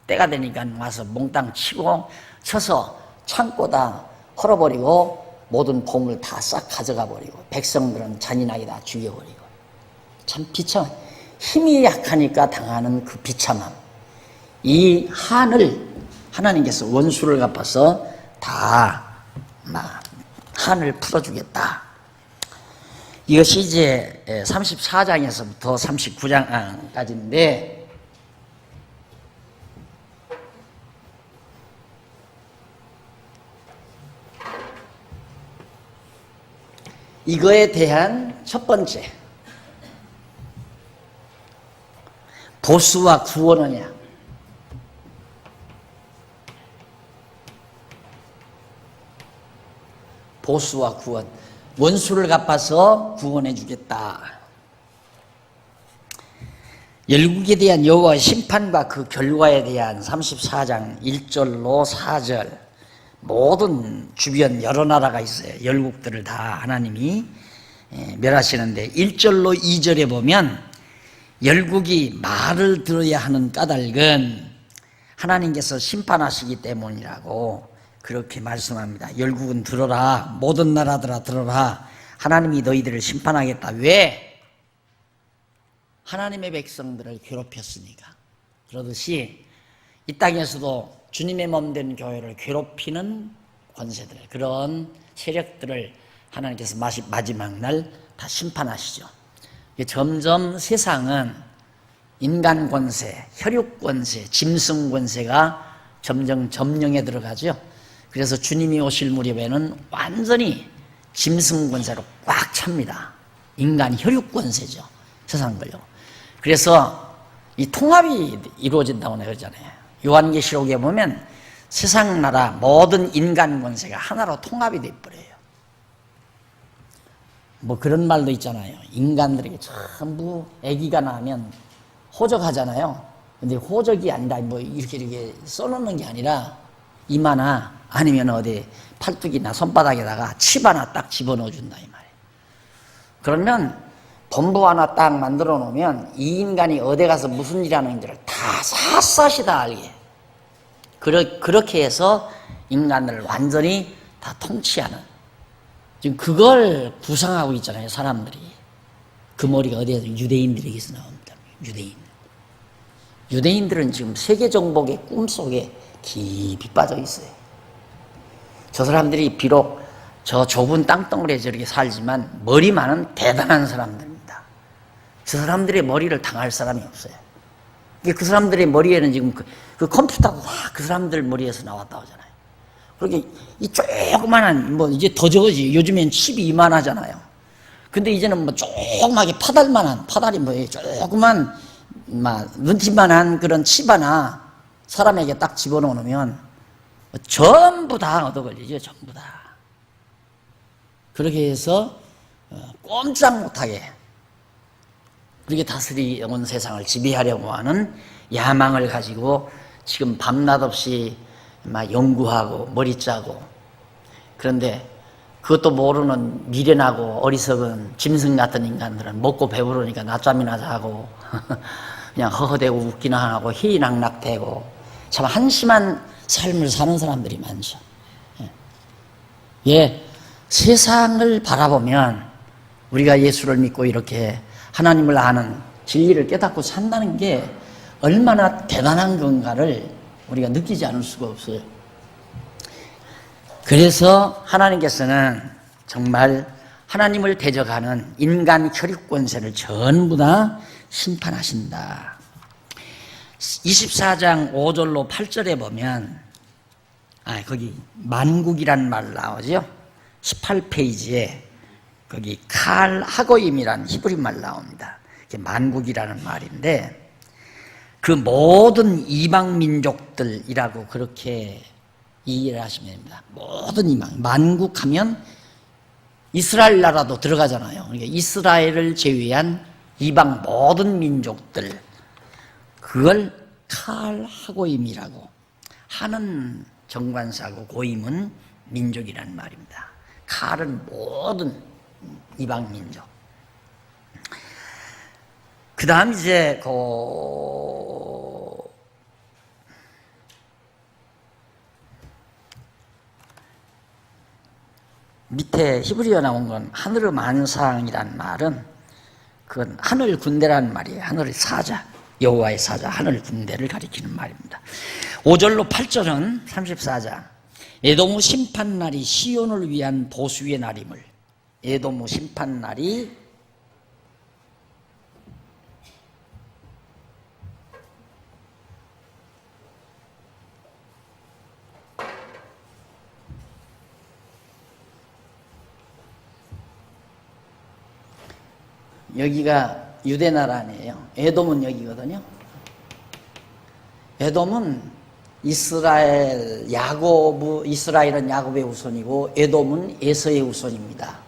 때가 되니까 와서 몽땅 치고 쳐서 창고다 헐어버리고 모든 보물 다 싹 가져가 버리고 백성들은 잔인하게 다 죽여버리고. 참 비참, 힘이 약하니까 당하는 그 비참함. 이 한을 하나님께서 원수를 갚아서 다 한을 풀어주겠다. 이것이 이제 34장에서부터 39장까지인데, 이거에 대한 첫 번째, 보수와 구원이냐. 보수와 구원. 원수를 갚아서 구원해 주겠다. 열국에 대한 여호와의 심판과 그 결과에 대한 34장 1절로 4절, 모든 주변 여러 나라가 있어요. 열국들을 다 하나님이 멸하시는데 1절로 2절에 보면 열국이 말을 들어야 하는 까닭은 하나님께서 심판하시기 때문이라고 그렇게 말씀합니다. 열국은 들어라, 모든 나라들아 들어라, 하나님이 너희들을 심판하겠다. 왜? 하나님의 백성들을 괴롭혔으니까. 그러듯이 이 땅에서도 주님의 몸된 교회를 괴롭히는 권세들, 그런 세력들을 하나님께서 마지막 날 다 심판하시죠. 점점 세상은 인간 권세, 혈육 권세, 짐승 권세가 점점 점령에 들어가죠. 그래서 주님이 오실 무렵에는 완전히 짐승 권세로 꽉 찹니다. 인간 혈육 권세죠. 세상 걸요. 그래서 이 통합이 이루어진다고 그러잖아요. 요한계시록에 보면 세상 나라 모든 인간 권세가 하나로 통합이 돼버려요. 뭐 그런 말도 있잖아요. 인간들에게 전부 아기가 나면 호적하잖아요. 근데 호적이 아니라 뭐 이렇게 써놓는 게 아니라 이마나 아니면 어디 팔뚝이나 손바닥에다가 칩 하나 딱 집어넣어 준다 이 말이에요. 그러면 본부 하나 딱 만들어 놓으면 이 인간이 어디 가서 무슨 일 하는지를 다 샅샅이 다 알게. 그렇게 해서 인간을 완전히 다 통치하는. 지금 그걸 구상하고 있잖아요, 사람들이. 그 머리가 어디에서 유대인들에게서 나옵니다. 유대인들은 지금 세계 정복의 꿈속에 깊이 빠져 있어요. 저 사람들이 비록 저 좁은 땅덩어리에 저렇게 살지만 머리만은 대단한 사람들입니다. 저 사람들의 머리를 당할 사람이 없어요. 그 사람들의 머리에는 지금 그 컴퓨터도 다 그 사람들 머리에서 나왔다고 하잖아요. 그렇게 이 조그만한, 뭐 이제 더 적어지. 요즘엔 칩이 이만하잖아요. 근데 이제는 뭐 조그맣게 파다리 뭐 조그만, 눈티만한 그런 칩 하나 사람에게 딱 집어넣으면 전부 다 얻어 걸리죠. 전부 다. 그렇게 해서 꼼짝 못하게 그렇게 다스리온 세상을 지배하려고 하는 야망을 가지고 지금 밤낮 없이 막 연구하고 머리 짜고. 그런데 그것도 모르는 미련하고 어리석은 짐승 같은 인간들은 먹고 배부르니까 낮잠이나 자고 그냥 허허대고 웃기나 하고 희희낙낙대고 참 한심한 삶을 사는 사람들이 많죠. 예, 세상을 바라보면 우리가 예수를 믿고 이렇게 하나님을 아는 진리를 깨닫고 산다는 게 얼마나 대단한 건가를 우리가 느끼지 않을 수가 없어요. 그래서 하나님께서는 정말 하나님을 대적하는 인간 혈육 권세를 전부 다 심판하신다. 24장 5절로 8절에 보면 거기 만국이란 말 나오죠. 18페이지에 거기 칼 하고임이라는 히브리 말 나옵니다. 만국이라는 말인데 그 모든 이방 민족들이라고 그렇게 이해를 하시면 됩니다. 모든 이방, 만국하면 이스라엘 나라도 들어가잖아요. 그러니까 이스라엘을 제외한 이방 모든 민족들, 그걸 칼하고임이라고. 하는 정관사고 고임은 민족이라는 말입니다. 칼은 모든 이방 민족. 그 다음 이제 밑에 히브리어 나온 건 하늘의 만상이란 말은 그건 하늘 군대라는 말이에요. 하늘의 사자, 여호와의 사자, 하늘 군대를 가리키는 말입니다. 5절로 8절은 34장 에돔의 심판날이 시온을 위한 보수의 날임을. 에돔의 심판날이 여기가 유대 나라 아니에요. 에돔은 여기거든요. 에돔은 이스라엘은 야곱의 후손이고 에돔은 에서의 후손입니다.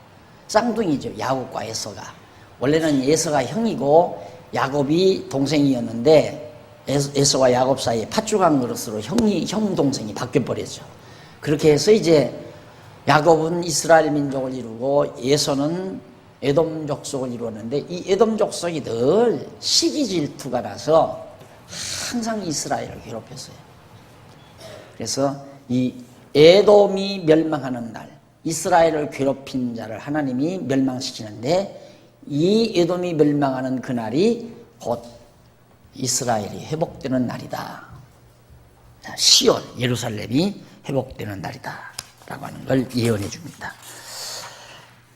쌍둥이죠. 야곱과 에서가. 원래는 에서가 형이고 야곱이 동생이었는데 에서와 야곱 사이에 팥죽한 그릇으로 형 동생이 바뀌어버렸죠. 그렇게 해서 이제 야곱은 이스라엘 민족을 이루고 에서는 에돔 족속을 이루었는데 이 에돔 족속이 늘 시기 질투가 나서 항상 이스라엘을 괴롭혔어요. 그래서 이 에돔이 멸망하는 날 이스라엘을 괴롭힌 자를 하나님이 멸망시키는데 이 에돔이 멸망하는 그날이 곧 이스라엘이 회복되는 날이다. 시온 예루살렘이 회복되는 날이다 라고 하는 걸 예언해 줍니다.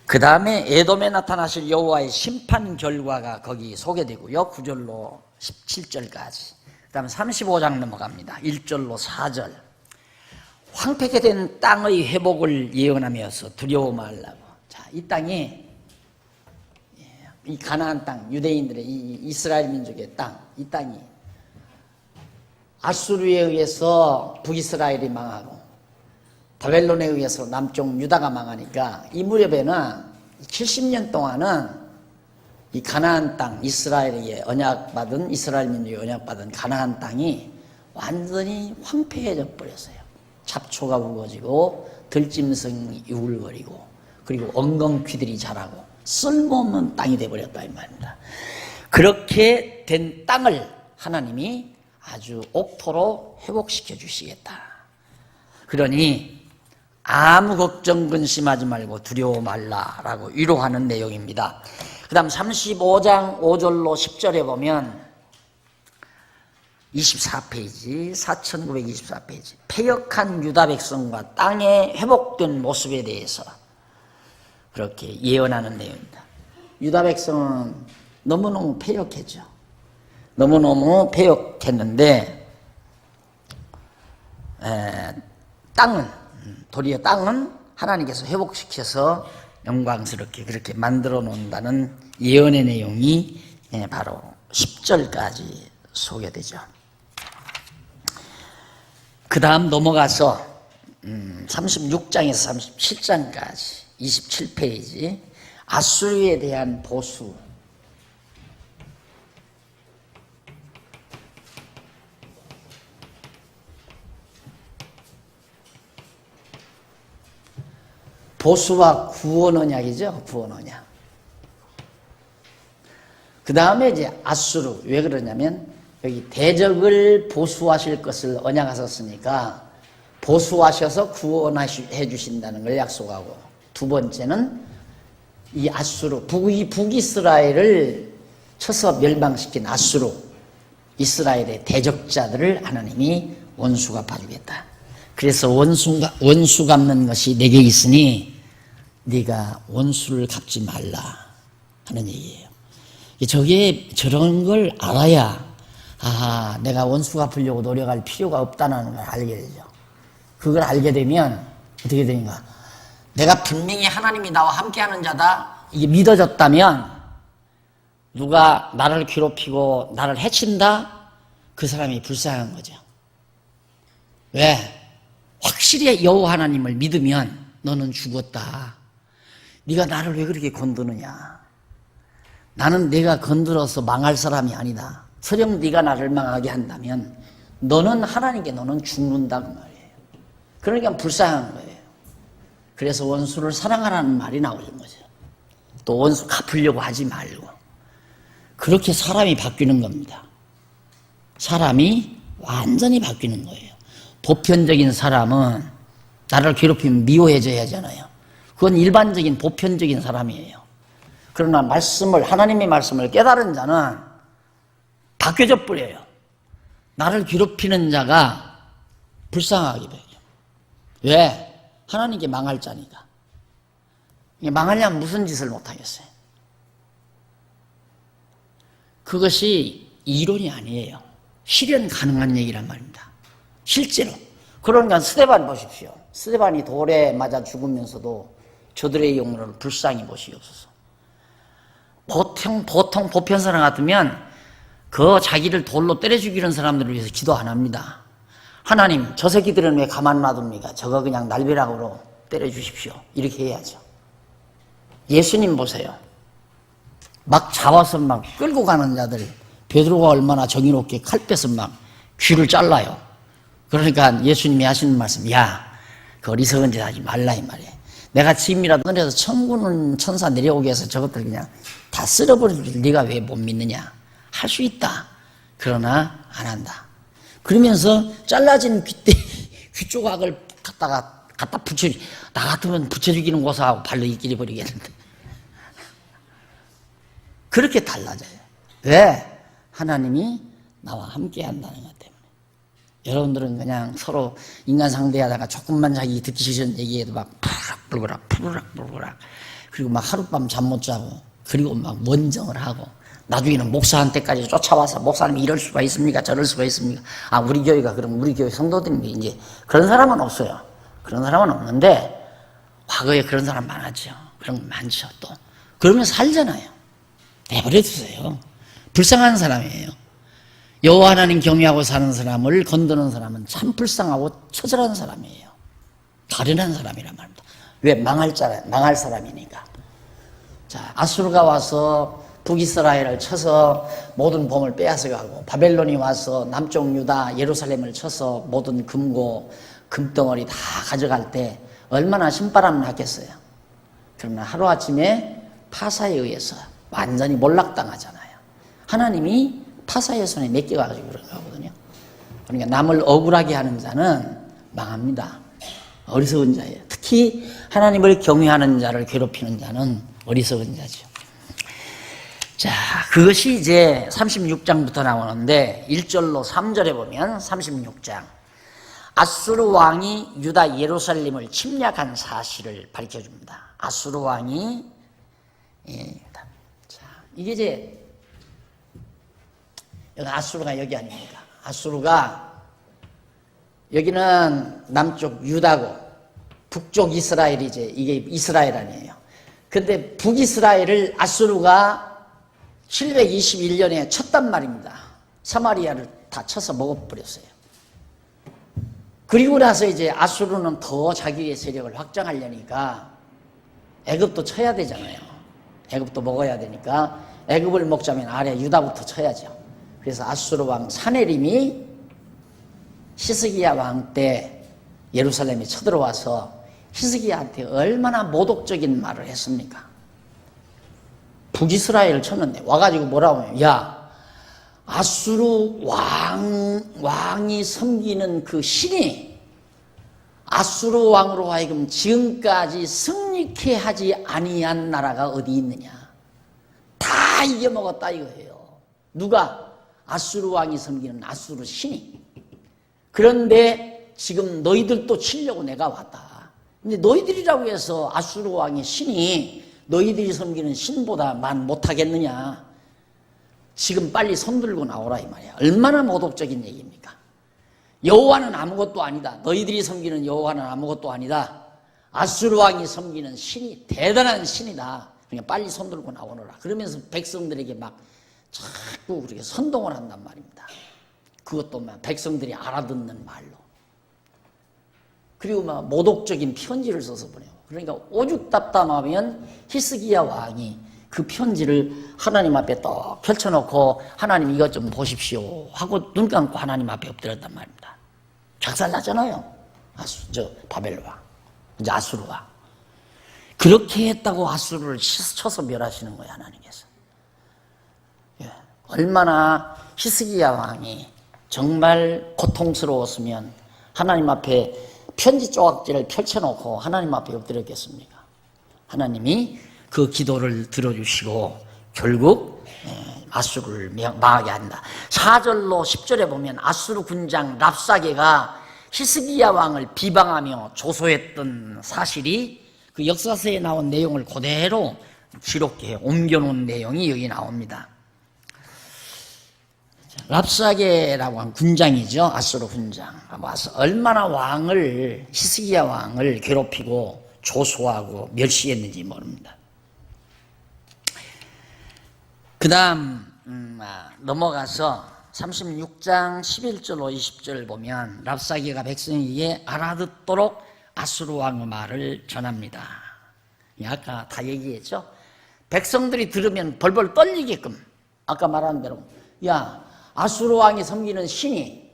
그 다음에 에돔에 나타나실 여호와의 심판 결과가 거기 소개되고요. 9절로 17절까지. 그 다음에 35장 넘어갑니다. 1절로 4절. 황폐게 된 땅의 회복을 예언하면서 두려워 말라고. 자, 이 땅이 이 가나안 땅, 유대인들의 이 이스라엘 민족의 땅, 이 땅이 아수르에 의해서 북이스라엘이 망하고 바벨론에 의해서 남쪽 유다가 망하니까 이 무렵에는 70년 동안은 이 가나안 땅, 이스라엘에게 언약받은 이스라엘 민족이 언약받은 가나안 땅이 완전히 황폐해져 버렸어요. 잡초가 우거지고 들짐승이 우글거리고 그리고 엉겅퀴들이 자라고 쓸모없는 땅이 되어버렸다 이 말입니다. 그렇게 된 땅을 하나님이 아주 옥토로 회복시켜 주시겠다. 그러니 아무 걱정 근심하지 말고 두려워 말라라고 위로하는 내용입니다. 그 다음 35장 5절로 10절에 보면 24페이지 4924페이지 패역한 유다 백성과 땅의 회복된 모습에 대해서 그렇게 예언하는 내용입니다. 유다 백성은 너무너무 패역했죠. 너무너무 패역했는데 도리어 땅은 하나님께서 회복시켜서 영광스럽게 그렇게 만들어 놓는다는 예언의 내용이 바로 10절까지 소개되죠. 그 다음 넘어가서 36장에서 37장까지 27페이지 아수르에 대한 보수. 보수와 구원 언약이죠. 구원 언약. 그 다음에 이제 아수르. 왜 그러냐면 여기 대적을 보수하실 것을 언약하셨으니까 보수하셔서 구원해 주신다는 걸 약속하고, 두 번째는 이 아수르, 북이스라엘을 쳐서 멸망시킨 아수르, 이스라엘의 대적자들을 하나님이 원수 갚아주겠다. 그래서 원수 갚는 것이 내게 있으니 네가 원수를 갚지 말라 하는 얘기예요. 저런 걸 알아야 내가 원수 갚으려고 노력할 필요가 없다는 걸 알게 되죠. 그걸 알게 되면 어떻게 되는가? 내가 분명히 하나님이 나와 함께하는 자다 이게 믿어졌다면 누가 나를 괴롭히고 나를 해친다? 그 사람이 불쌍한 거죠. 왜? 확실히 여호와 하나님을 믿으면 너는 죽었다. 네가 나를 왜 그렇게 건드느냐? 나는 내가 건드려서 망할 사람이 아니다. 설령 네가 나를 망하게 한다면 너는 하나님께 너는 죽는다는 말이에요. 그러니까 불쌍한 거예요. 그래서 원수를 사랑하라는 말이 나오는 거죠. 또 원수 갚으려고 하지 말고. 그렇게 사람이 바뀌는 겁니다. 사람이 완전히 바뀌는 거예요. 보편적인 사람은 나를 괴롭히면 미워해져야 하잖아요. 그건 일반적인 보편적인 사람이에요. 그러나 하나님의 말씀을 깨달은 자는 바뀌어져 버려요. 나를 괴롭히는 자가 불쌍하게 돼요. 왜? 하나님께 망할 자니까. 망하려면 무슨 짓을 못하겠어요? 그것이 이론이 아니에요. 실현 가능한 얘기란 말입니다. 실제로. 그러니까 스데반 보십시오. 스데반이 돌에 맞아 죽으면서도 저들의 영혼을 불쌍히 보시옵소서. 보통 보편사람 같으면 그 자기를 돌로 때려 죽이는 사람들을 위해서 기도 안 합니다. 하나님, 저 새끼들은 왜 가만 놔둡니까? 저거 그냥 날벼락으로 때려 주십시오. 이렇게 해야죠. 예수님 보세요. 막 잡아서 막 끌고 가는 자들, 베드로가 얼마나 정의롭게 칼 빼서 막 귀를 잘라요. 그러니까 예수님이 하시는 말씀, 야, 그 어리석은 짓 하지 말라 이 말이에요. 내가 지금이라도 그래서 천군 천사 내려오게 해서 저것들 그냥 다 쓸어버릴 줄 네가 왜 못 믿느냐? 할 수 있다. 그러나 안 한다. 그러면서 잘라진 귀 조각을 갖다 붙여, 나 같으면 붙여 죽이는 고사하고 발로 이끼리 버리겠는데. 그렇게 달라져요. 왜? 하나님이 나와 함께 한다는 것 때문에. 여러분들은 그냥 서로 인간 상대하다가 조금만 자기 듣기 싫은 얘기해도 막 푸르락 그리고 막 하룻밤 잠 못 자고 그리고 막 원정을 하고 나중에는 목사한테까지 쫓아와서 목사님 이럴 수가 있습니까? 저럴 수가 있습니까? 아, 우리 교회가 그럼 우리 교회 성도들이 이제 그런 사람은 없어요. 그런 사람은 없는데 과거에 그런 사람 많았죠. 그런 거 많죠. 또 그러면 살잖아요. 내버려 두세요. 불쌍한 사람이에요. 여호와 하나님 경외하고 사는 사람을 건드는 사람은 참 불쌍하고 처절한 사람이에요. 가련한 사람이란 말입니다. 왜? 망할 사람이니까. 자, 아수르가 와서 북이스라엘을 쳐서 모든 bom을 빼앗아가고 바벨론이 와서 남쪽 유다 예루살렘을 쳐서 모든 금고 금덩어리 다 가져갈 때 얼마나 신바람을 났겠어요. 그러나 하루아침에 파사에 의해서 완전히 몰락당하잖아요. 하나님이 파사의 손에 맡겨가지고 그런 거거든요. 그러니까 남을 억울하게 하는 자는 망합니다. 어리석은 자예요. 특히 하나님을 경외하는 자를 괴롭히는 자는 어리석은 자죠. 자, 그것이 이제 36장부터 나오는데 1절로 3절에 보면 36장 아수르 왕이 유다 예루살렘을 침략한 사실을 밝혀줍니다. 아수르 왕이 자, 이게 이제 여기 아수르가 여기 아닙니다. 아수르가 여기는 남쪽 유다고 북쪽 이스라엘이 이게 이스라엘 아니에요. 근데 북이스라엘을 아수르가 721년에 쳤단 말입니다. 사마리아를 다 쳐서 먹어버렸어요. 그리고 나서 이제 아수르는 더 자기의 세력을 확장하려니까 애굽도 쳐야 되잖아요. 애굽도 먹어야 되니까 애굽을 먹자면 아래 유다부터 쳐야죠. 그래서 아수르 왕 사네림이 히스기야 왕 때 예루살렘에 쳐들어와서 히스기야한테 얼마나 모독적인 말을 했습니까? 북이스라엘을 쳤는데 와가지고 뭐라고 하면 야, 아수르 왕이 섬기는 그 신이 아수르 왕으로 하여금 지금까지 승리케 하지 아니한 나라가 어디 있느냐. 다 이겨먹었다 이거예요. 누가? 아수르 왕이 섬기는 아수르 신이. 그런데 지금 너희들도 치려고 내가 왔다. 근데 너희들이라고 해서 아수르 왕의 신이 너희들이 섬기는 신보다 만 못하겠느냐. 지금 빨리 손들고 나오라 이 말이야. 얼마나 모독적인 얘기입니까? 여호와는 아무것도 아니다. 너희들이 섬기는 여호와는 아무것도 아니다. 아수르 왕이 섬기는 신이 대단한 신이다. 그냥 빨리 손들고 나오너라. 그러면서 백성들에게 막 자꾸 그렇게 선동을 한단 말입니다. 그것도 막 백성들이 알아듣는 말로. 그리고 막 모독적인 편지를 써서 보내요. 그러니까 오죽 답답하면 히스기야 왕이 그 편지를 하나님 앞에 딱 펼쳐놓고 하나님 이것 좀 보십시오 하고 눈 감고 하나님 앞에 엎드렸단 말입니다. 작살나잖아요. 바벨 왕, 이제 아수르 왕. 그렇게 했다고 아수르를 쳐서 멸하시는 거예요, 하나님께서. 예. 얼마나 히스기야 왕이 정말 고통스러웠으면 하나님 앞에 편지 조각지를 펼쳐놓고 하나님 앞에 엎드렸겠습니까? 하나님이 그 기도를 들어주시고 결국 아수르를 망하게 한다. 4절로 10절에 보면 아수르 군장 랍사게가 히스기야 왕을 비방하며 조소했던 사실이 그 역사서에 나온 내용을 그대로 기록해 옮겨놓은 내용이 여기 나옵니다. 랍사게라고 한 군장이죠. 아수르 군장. 와서 얼마나 히스기야 왕을 괴롭히고 조소하고 멸시했는지 모릅니다. 그 다음 넘어가서 36장 11절로 20절 보면 랍사게가 백성에게 알아듣도록 아수르 왕의 말을 전합니다. 아까 다 얘기했죠. 백성들이 들으면 벌벌 떨리게끔 아까 말한 대로 야 아수르 왕이 섬기는 신이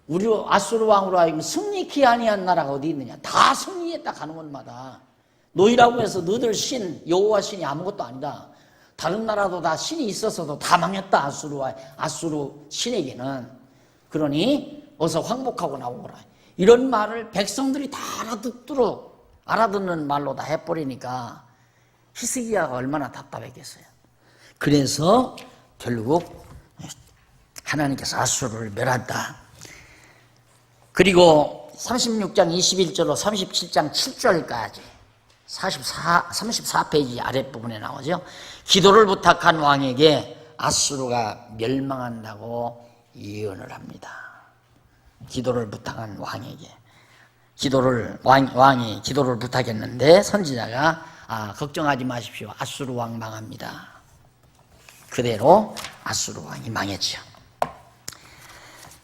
우리 아수르 왕으로 하여금 승리케 아니한 나라가 어디 있느냐. 다 승리했다 가는 곳마다. 너희라고 해서 너희들 신 여호와 신이 아무것도 아니다. 다른 나라도 다 신이 있었어도 다 망했다. 아수르 신에게는. 그러니 어서 황복하고 나오거라. 이런 말을 백성들이 다 알아듣는 말로 다 해버리니까 히스기야가 얼마나 답답했겠어요. 그래서 결국 하나님께서 아수르를 멸한다. 그리고 36장 21절로 37장 7절까지 34페이지 아랫부분에 나오죠. 기도를 부탁한 왕에게 아수르가 멸망한다고 예언을 합니다. 기도를 부탁한 왕에게 왕이 기도를 부탁했는데 선지자가 걱정하지 마십시오. 아수르 왕 망합니다. 그대로 아수르 왕이 망했죠.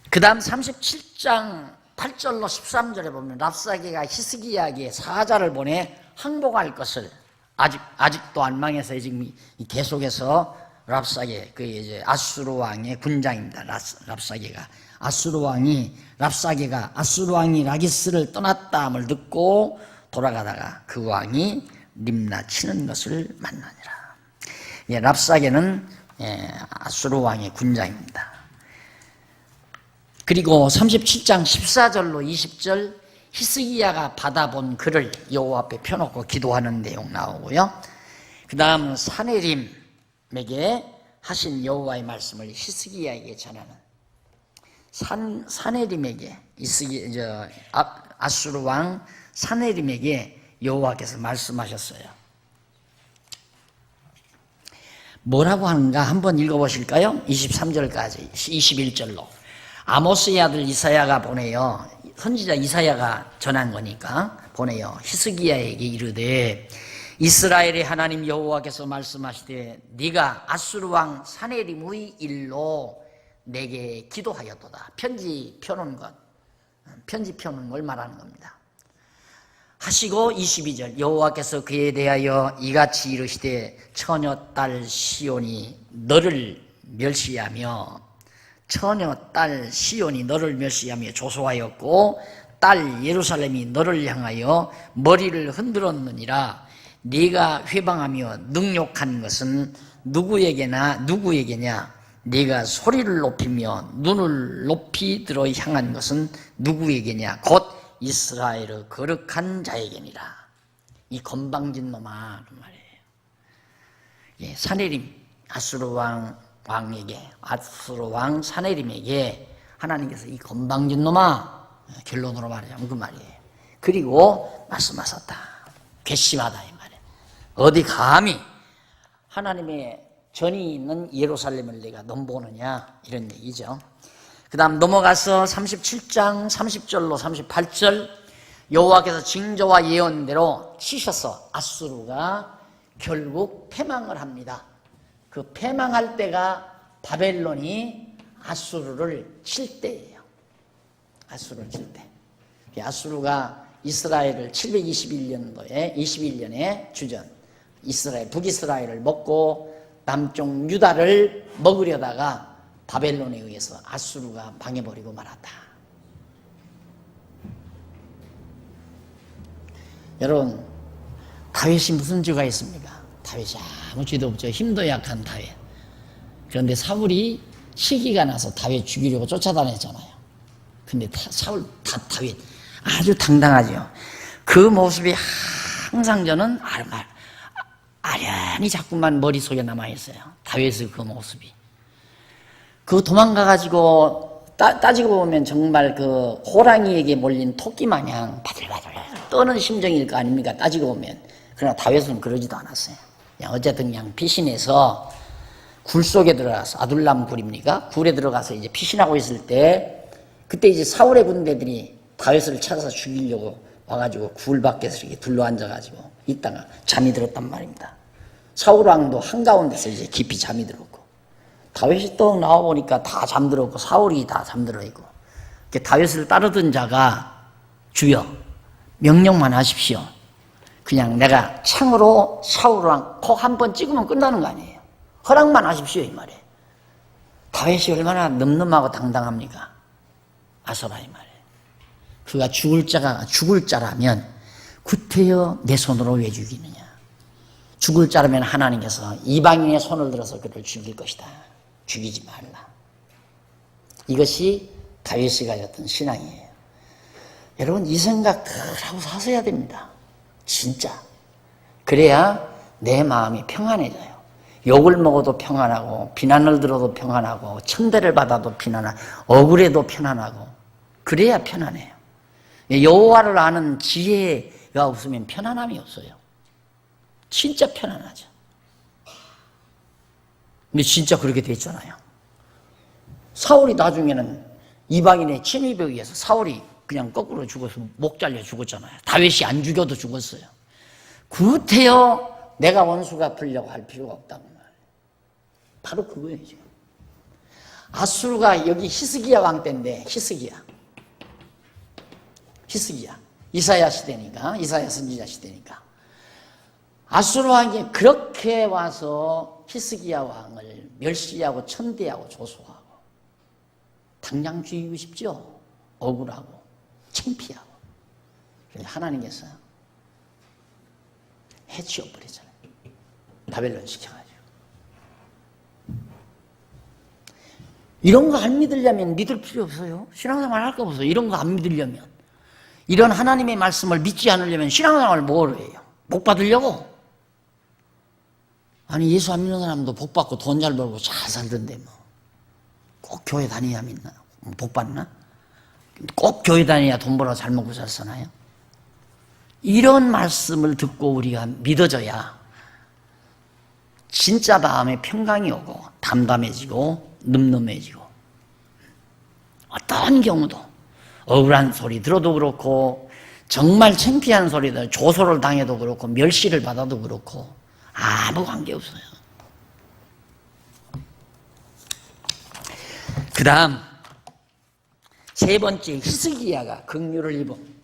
그 다음 37장 8절로 13절에 보면 랍사게가 히스기야에게 사자를 보내 항복할 것을 아직도 안 망해서 지금 계속해서 랍사게 이제 아수르 왕의 군장입니다. 랍사게가 랍사게가 아수르 왕이 라기스를 떠났다함을 듣고 돌아가다가 그 왕이 림나 치는 것을 만나니라. 랍사게는 아수르 왕의 군장입니다. 그리고 37장 14절로 20절 히스기야가 받아본 글을 여호와 앞에 펴놓고 기도하는 내용 나오고요. 그 다음 사네림에게 하신 여호와의 말씀을 히스기야에게 전하는 사네림에게 아수르 왕 사네림에게 여호와께서 말씀하셨어요. 뭐라고 하는가 한번 읽어보실까요? 23절까지 21절로 아모스의 아들 이사야가 보내요. 선지자 이사야가 전한 거니까 보내요. 히스기야에게 이르되 이스라엘의 하나님 여호와께서 말씀하시되 네가 아수르 왕 사네림의 일로 내게 기도하였도다. 편지 펴놓은 걸 말하는 겁니다. 하시고 22절 여호와께서 그에 대하여 이같이 이르시되 처녀 딸 시온이 너를 멸시하며 조소하였고 딸 예루살렘이 너를 향하여 머리를 흔들었느니라. 네가 회방하며 능욕한 것은 누구에게냐? 네가 소리를 높이며 눈을 높이 들어 향한 것은 누구에게냐? 곧 이스라엘의 거룩한 자에게니라. 이 건방진 놈아 그 말이에요. 사네림 아수르 왕 사네림에게 하나님께서 이 건방진 놈아 결론으로 말하자면 그 말이에요. 그리고 말씀하셨다. 괘씸하다 이 말이에요. 어디 감히 하나님의 전이 있는 예루살렘을 내가 넘보느냐 이런 얘기죠. 그 다음 넘어가서 37장 30절로 38절 여호와께서 징조와 예언대로 치셔서 아수르가 결국 패망을 합니다. 그 패망할 때가 바벨론이 아수르를 칠 때예요. 아수르를 칠 때. 아수르가 이스라엘을 721년에 주전 북이스라엘을 먹고 남쪽 유다를 먹으려다가 바벨론에 의해서 아수르가 망해버리고 말았다. 여러분 다윗이 무슨 죄가 있습니까? 다윗이 아무 죄도 없죠. 힘도 약한 다윗. 그런데 사울이 시기가 나서 다윗 죽이려고 쫓아다녔잖아요. 근데 다윗 아주 당당하죠. 그 모습이 항상 저는 아련히 자꾸만 머릿속에 남아있어요. 다윗의 그 모습이. 그 도망가가지고 따지고 보면 정말 그 호랑이에게 몰린 토끼 마냥 바들바들 떠는 심정일 거 아닙니까? 따지고 보면. 그러나 다윗은 그러지도 않았어요. 어쨌든 그냥 피신해서 굴 속에 들어가서 아둘람 굴입니까? 굴에 들어가서 이제 피신하고 있을 때 그때 이제 사울의 군대들이 다윗을 찾아서 죽이려고 와가지고 굴 밖에서 이렇게 둘러앉아가지고 있다가 잠이 들었단 말입니다. 사울 왕도 한가운데서 이제 깊이 잠이 들었고 다윗이 떡 나와보니까 다 잠들었고 사울이 다 잠들어 있고 다윗을 따르던 자가 주여 명령만 하십시오. 그냥 내가 창으로 사울랑 코 한 번 찍으면 끝나는 거 아니에요. 허락만 하십시오 이 말이에요. 다윗이 얼마나 늠름하고 당당합니까? 아서라 이 말이에요. 그가 죽을 자라면 구태여 내 손으로 왜 죽이느냐. 죽을 자라면 하나님께서 이방인의 손을 들어서 그를 죽일 것이다. 죽이지 말라. 이것이 다윗이 가졌던 신앙이에요. 여러분 이 생각 늘 하고 사셔야 됩니다. 진짜. 그래야 내 마음이 평안해져요. 욕을 먹어도 평안하고 비난을 들어도 평안하고 천대를 받아도 편안하고 억울해도 편안하고 그래야 편안해요. 여호와를 아는 지혜가 없으면 편안함이 없어요. 진짜 편안하죠. 근데 진짜 그렇게 됐잖아요. 사울이 나중에는 이방인의 침입에 의해서 사울이 그냥 거꾸로 죽어서 목 잘려 죽었잖아요. 다윗이 안 죽여도 죽었어요. 구태여 내가 원수 갚으려고 할 필요가 없다는 말이에요. 바로 그거예요 지금. 아수르가 여기 히스기야 왕 때인데 히스기야 이사야 시대니까 이사야 선지자 시대니까 아수르 왕이 그렇게 와서 히스기야 왕을 멸시하고 천대하고 조소하고 당장 죽이고 싶죠. 억울하고 창피하고. 하나님께서 해치워버리잖아요. 바벨론 시켜가지고. 이런 거 안 믿으려면 믿을 필요 없어요. 신앙생활 할 거 없어요. 이런 거 안 믿으려면. 이런 하나님의 말씀을 믿지 않으려면 신앙생활을 뭐로 해요? 복 받으려고? 아니 예수 안 믿는 사람도 복 받고 돈 잘 벌고 잘 살던데 뭐. 꼭 교회 다녀야 믿나? 복 받나? 꼭 교회 다녀야 돈 벌어 잘 먹고 잘 사나요? 이런 말씀을 듣고 우리가 믿어져야 진짜 마음에 평강이 오고 담담해지고 늠름해지고 어떤 경우도 억울한 소리 들어도 그렇고 정말 창피한 소리들 조소를 당해도 그렇고 멸시를 받아도 그렇고 아무 관계없어요. 그 다음 세 번째 히스기야가 긍휼을 입음.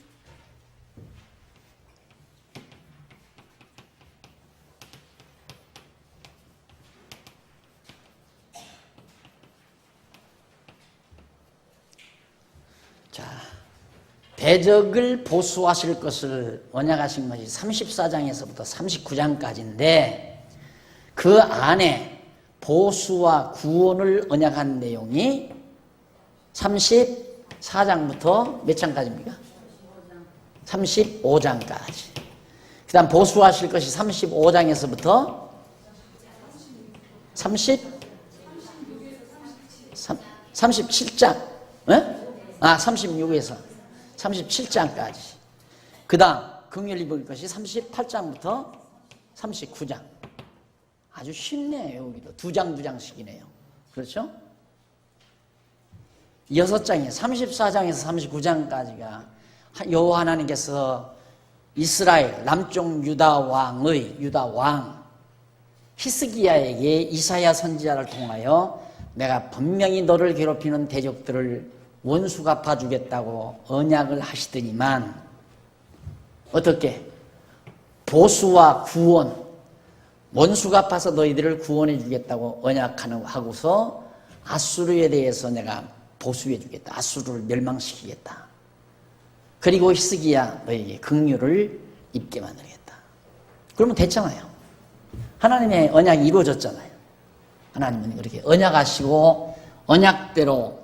자, 대적을 보수하실 것을 언약하신 것이 34장에서부터 39장까지인데 그 안에 보수와 구원을 언약한 내용이 34장부터 몇 장까지입니까? 35장까지. 그 다음 보수하실 것이 35장에서부터 37장. 네? 36에서 37장까지. 그 다음 긍휼 입을 것이 38장부터 39장. 아주 쉽네요. 여기도 2장씩이네요. 그렇죠? 6장에 34장에서 39장까지가 여호와 하나님께서 이스라엘 남쪽 유다 왕 히스기야에게 이사야 선지자를 통하여 내가 분명히 너를 괴롭히는 대적들을 원수 갚아주겠다고 언약을 하시더니만 어떻게? 보수와 구원, 원수 갚아서 너희들을 구원해 주겠다고 언약하고서 아수르에 대해서 내가 보수해 주겠다. 아수르를 멸망시키겠다. 그리고 히스기야 너희에게 긍휼을 입게 만들겠다. 그러면 됐잖아요. 하나님의 언약이 이루어졌잖아요. 하나님은 그렇게 언약하시고 언약대로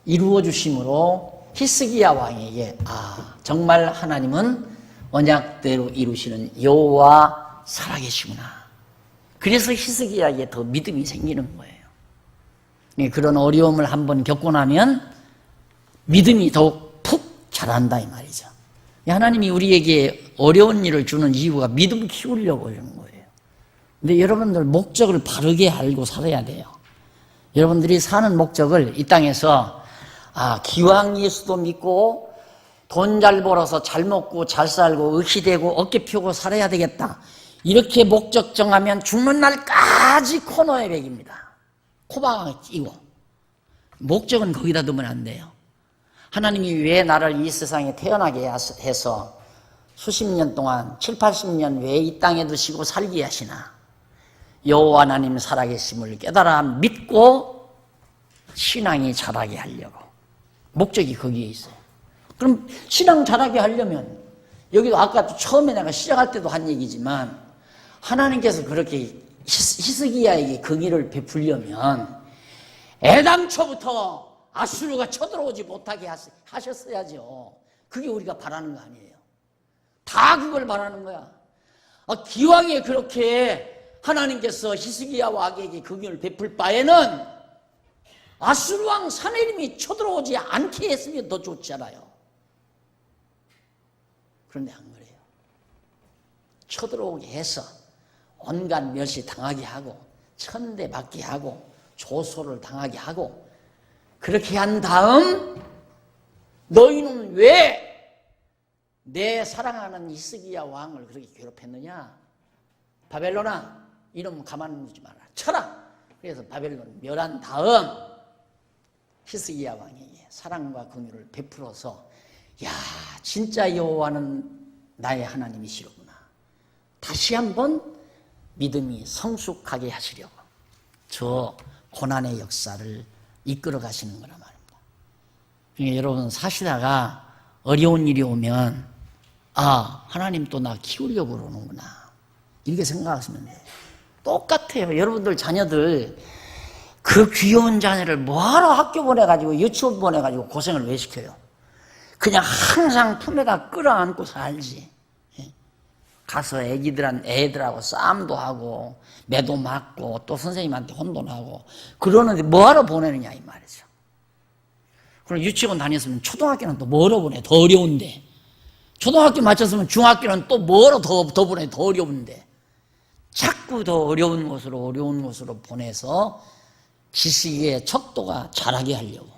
이루어 주심으로 히스기야 왕에게 정말 하나님은 언약대로 이루시는 여호와 살아계시구나. 그래서 히스기야에게 더 믿음이 생기는 거예요. 그런 어려움을 한번 겪고 나면 믿음이 더욱 푹 자란다 이 말이죠. 하나님이 우리에게 어려운 일을 주는 이유가 믿음 키우려고 이러는 거예요. 근데 여러분들 목적을 바르게 알고 살아야 돼요. 여러분들이 사는 목적을 이 땅에서 기왕 예수도 믿고 돈 잘 벌어서 잘 먹고 잘 살고 의시되고 어깨 펴고 살아야 되겠다. 이렇게 목적 정하면 죽는 날까지 코너에 백입니다. 코바가 끼고. 목적은 거기다 두면 안 돼요. 하나님이 왜 나를 이 세상에 태어나게 해서 수십 년 동안 7, 80년 왜 이 땅에 두시고 살게 하시나. 여호와 하나님 살아계심을 깨달아 믿고 신앙이 자라게 하려고. 목적이 거기에 있어요. 그럼 신앙 자라게 하려면 여기도 아까 처음에 내가 시작할 때도 한 얘기지만 하나님께서 그렇게 히스기야에게 긍휼을 베풀려면 애당초부터 아수르가 쳐들어오지 못하게 하셨어야죠. 그게 우리가 바라는 거 아니에요. 다 그걸 바라는 거야. 기왕에 그렇게 하나님께서 히스기야 왕에게 긍휼을 베풀 바에는 아수르 왕 사내림이 쳐들어오지 않게 했으면 더 좋잖아요. 그런데 안 그래요. 쳐들어오게 해서 온갖 멸시 당하게 하고 천대 받게 하고 조소를 당하게 하고 그렇게 한 다음 너희는 왜 내 사랑하는 히스기야 왕을 그렇게 괴롭혔느냐. 바벨론아 이놈 가만 두지 마라. 쳐라. 그래서 바벨론 멸한 다음 히스기야 왕에게 사랑과 긍휼을 베풀어서 야 진짜 여호와는 나의 하나님이시로구나. 다시 한번 믿음이 성숙하게 하시려고 저 고난의 역사를 이끌어 가시는 거란 말입니다. 그러니까 여러분 사시다가 어려운 일이 오면 하나님 또 나 키우려고 그러는구나 이렇게 생각하시면 돼요. 똑같아요. 여러분들 자녀들 그 귀여운 자녀를 뭐하러 학교 보내가지고 유치원 보내가지고 고생을 왜 시켜요? 그냥 항상 품에다 끌어안고 살지. 가서 애들하고 싸움도 하고 매도 맞고 또 선생님한테 혼도 나고 그러는데 뭐하러 보내느냐 이 말이죠. 그럼 유치원 다녔으면 초등학교는 또 뭐로 보내? 더 어려운데. 초등학교 마쳤으면 중학교는 또 뭐로 더 보내? 더 어려운데. 자꾸 더 어려운 곳으로 보내서 지식의 척도가 자라게 하려고.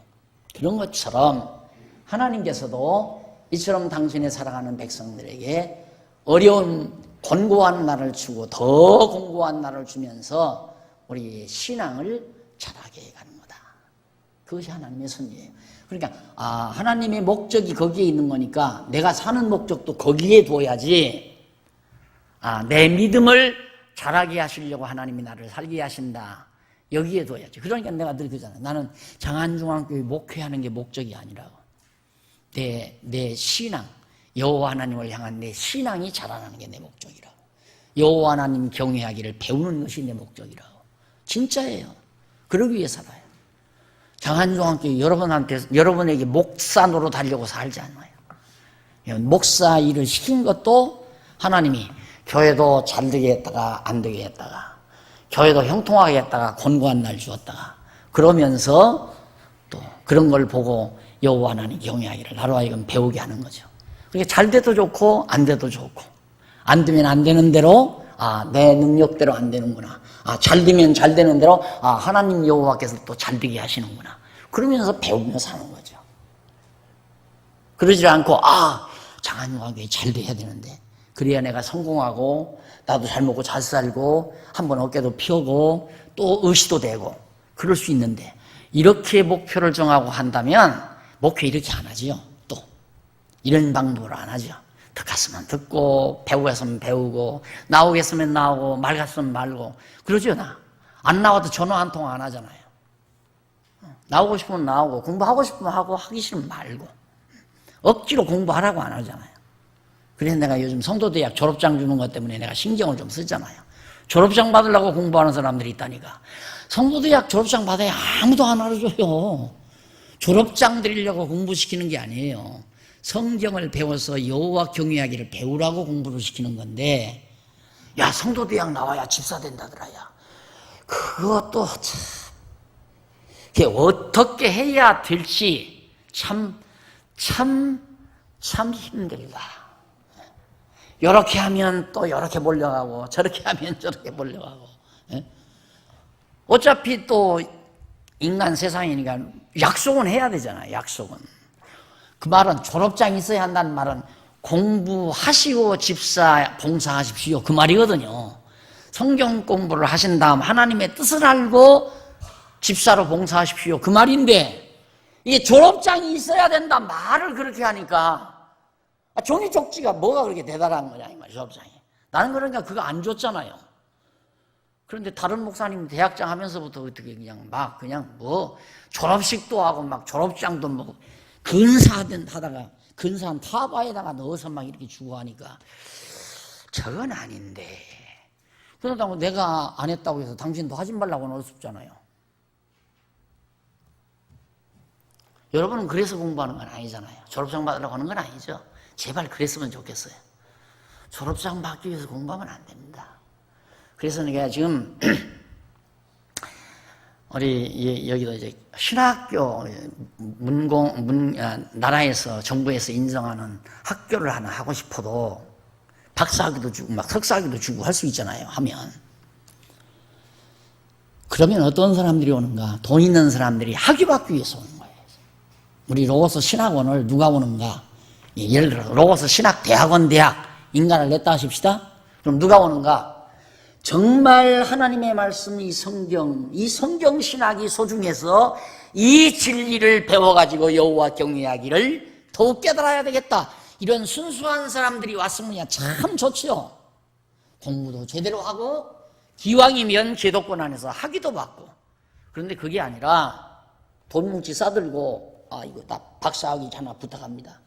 그런 것처럼 하나님께서도 이처럼 당신의 사랑하는 백성들에게 어려운 곤고한 날을 주고 더 곤고한 날을 주면서 우리의 신앙을 자라게 가는 거다. 그것이 하나님의 섭리예요. 그러니까 하나님의 목적이 거기에 있는 거니까 내가 사는 목적도 거기에 둬야지. 내 믿음을 자라게 하시려고 하나님이 나를 살게 하신다. 여기에 둬야지. 그러니까 내가 늘 그러잖아. 나는 장안중앙교회 목회하는 게 목적이 아니라고. 내 신앙, 여호와 하나님을 향한 내 신앙이 자라나는 게 내 목적이라고. 여호와 하나님 경외하기를 배우는 것이 내 목적이라고. 진짜예요. 그러기 위해 살아요. 장안중앙교회 여러분에게 목사 노릇하려고 살지 않아요. 목사 일을 시킨 것도 하나님이 교회도 잘 되게 했다가 안 되게 했다가 교회도 형통하게 했다가 곤고한 날 주었다가 그러면서 또 그런 걸 보고 여호와 하나님 경외하기를 나로 하여금 배우게 하는 거죠. 그러니까 잘 돼도 좋고 안 돼도 좋고 안 되면 안 되는 대로 내 능력대로 안 되는구나. 잘 되면 잘 되는 대로 하나님 여호와께서 또 잘 되게 하시는구나. 그러면서 배우며 사는 거죠. 그러지 않고 장안중앙교회 잘 돼야 되는데 그래야 내가 성공하고 나도 잘 먹고 잘 살고 한번 어깨도 펴고 또 의시도 되고 그럴 수 있는데 이렇게 목표를 정하고 한다면 목회 이렇게 안 하지요. 또 이런 방법으로 안 하죠. 듣겠으면 듣고 배우겠으면 배우고 나오겠으면 나오고 말겠으면 말고 그러죠. 안 나와도 전화 한 통 안 하잖아요. 나오고 싶으면 나오고 공부하고 싶으면 하고 하기 싫으면 말고 억지로 공부하라고 안 하잖아요. 그래서 내가 요즘 성도대학 졸업장 주는 것 때문에 내가 신경을 좀 쓰잖아요. 졸업장 받으려고 공부하는 사람들이 있다니까. 성도대학 졸업장 받아야 아무도 안 알아줘요. 졸업장 드리려고 공부시키는 게 아니에요. 성경을 배워서 여호와 경외하기를 배우라고 공부를 시키는 건데 야 성도대학 나와야 집사 된다더라. 야 그것도 참 어떻게 해야 될지 참 힘들다. 이렇게 하면 또 이렇게 몰려가고 저렇게 하면 저렇게 몰려가고 어차피 또 인간 세상이니까 약속은 해야 되잖아요. 약속은. 그 말은 졸업장 있어야 한다는 말은 공부하시고 집사 봉사하십시오. 그 말이거든요. 성경 공부를 하신 다음 하나님의 뜻을 알고 집사로 봉사하십시오. 그 말인데 이게 졸업장이 있어야 된다 말을 그렇게 하니까 종이 쪽지가 뭐가 그렇게 대단한 거냐 이 말이야. 졸업장이. 나는 그러니까 그거 안 줬잖아요. 그런데 다른 목사님 대학장 하면서부터 어떻게 그냥 뭐 졸업식도 하고 막 졸업장도 뭐 근사하다가 근사한 타바에다가 넣어서 막 이렇게 주고 하니까 저건 아닌데. 그러다고 내가 안 했다고 해서 당신도 하지 말라고는 어렵잖아요. 여러분은 그래서 공부하는 건 아니잖아요. 졸업장 받으려고 하는 건 아니죠. 제발 그랬으면 좋겠어요. 졸업장 받기 위해서 공부하면 안 됩니다. 그래서 내가 지금 우리 여기도 이제 신학교 나라에서 정부에서 인정하는 학교를 하나 하고 싶어도 박사학위도 주고 막 석사학위도 주고 할 수 있잖아요. 하면 그러면 어떤 사람들이 오는가? 돈 있는 사람들이 학위 받기 위해서 오는 거예요. 우리 로고스 신학원을 누가 오는가? 예를 들어 로고스 신학 대학원 대학 인간을 냈다 하십시다. 그럼 누가 오는가? 정말 하나님의 말씀 이 성경 신학이 소중해서 이 진리를 배워가지고 여호와 경외하기를 더욱 깨달아야 되겠다. 이런 순수한 사람들이 왔으면 참 좋지요. 공부도 제대로 하고 기왕이면 제도권 안에서 학위도 받고. 그런데 그게 아니라 돈 뭉치 싸들고 이거 나 박사학위 하나 부탁합니다.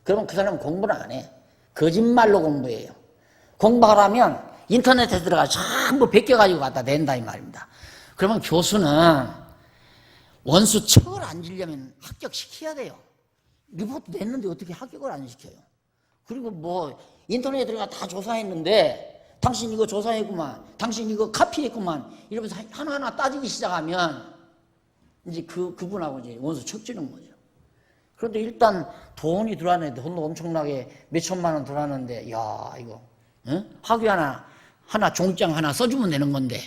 그러면 그 사람은 공부를 안 해. 거짓말로 공부해요. 공부하라면 인터넷에 들어가 전부 베껴가지고 갖다 낸다 이 말입니다. 그러면 교수는 원수 척을 안 지려면 합격시켜야 돼요. 리포트 냈는데 어떻게 합격을 안 시켜요? 그리고 뭐 인터넷에 들어가 다 조사했는데 당신 이거 조사했구만, 당신 이거 카피했구만 이러면서 하나하나 따지기 시작하면 이제 그분하고 이제 원수 척지는 거죠. 그런데 일단 돈이 들어왔는데 돈도 엄청나게 몇 천만 원 들어왔는데 야 이거 학위 하나 종장 하나 써주면 되는 건데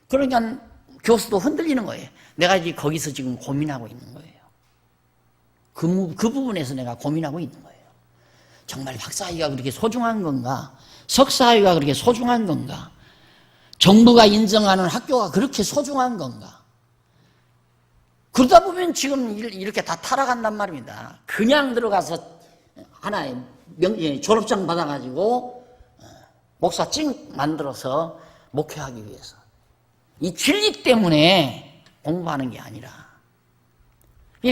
그러니까 교수도 흔들리는 거예요. 내가 이제 거기서 지금 고민하고 있는 거예요. 그 부분에서 내가 고민하고 있는 거예요. 정말 박사학위가 그렇게 소중한 건가? 석사학위가 그렇게 소중한 건가? 정부가 인정하는 학교가 그렇게 소중한 건가? 그러다 보면 지금 이렇게 다 타락한단 말입니다. 그냥 들어가서 하나의 졸업장 받아가지고 목사 찍 만들어서 목회하기 위해서 이 진리 때문에 공부하는 게 아니라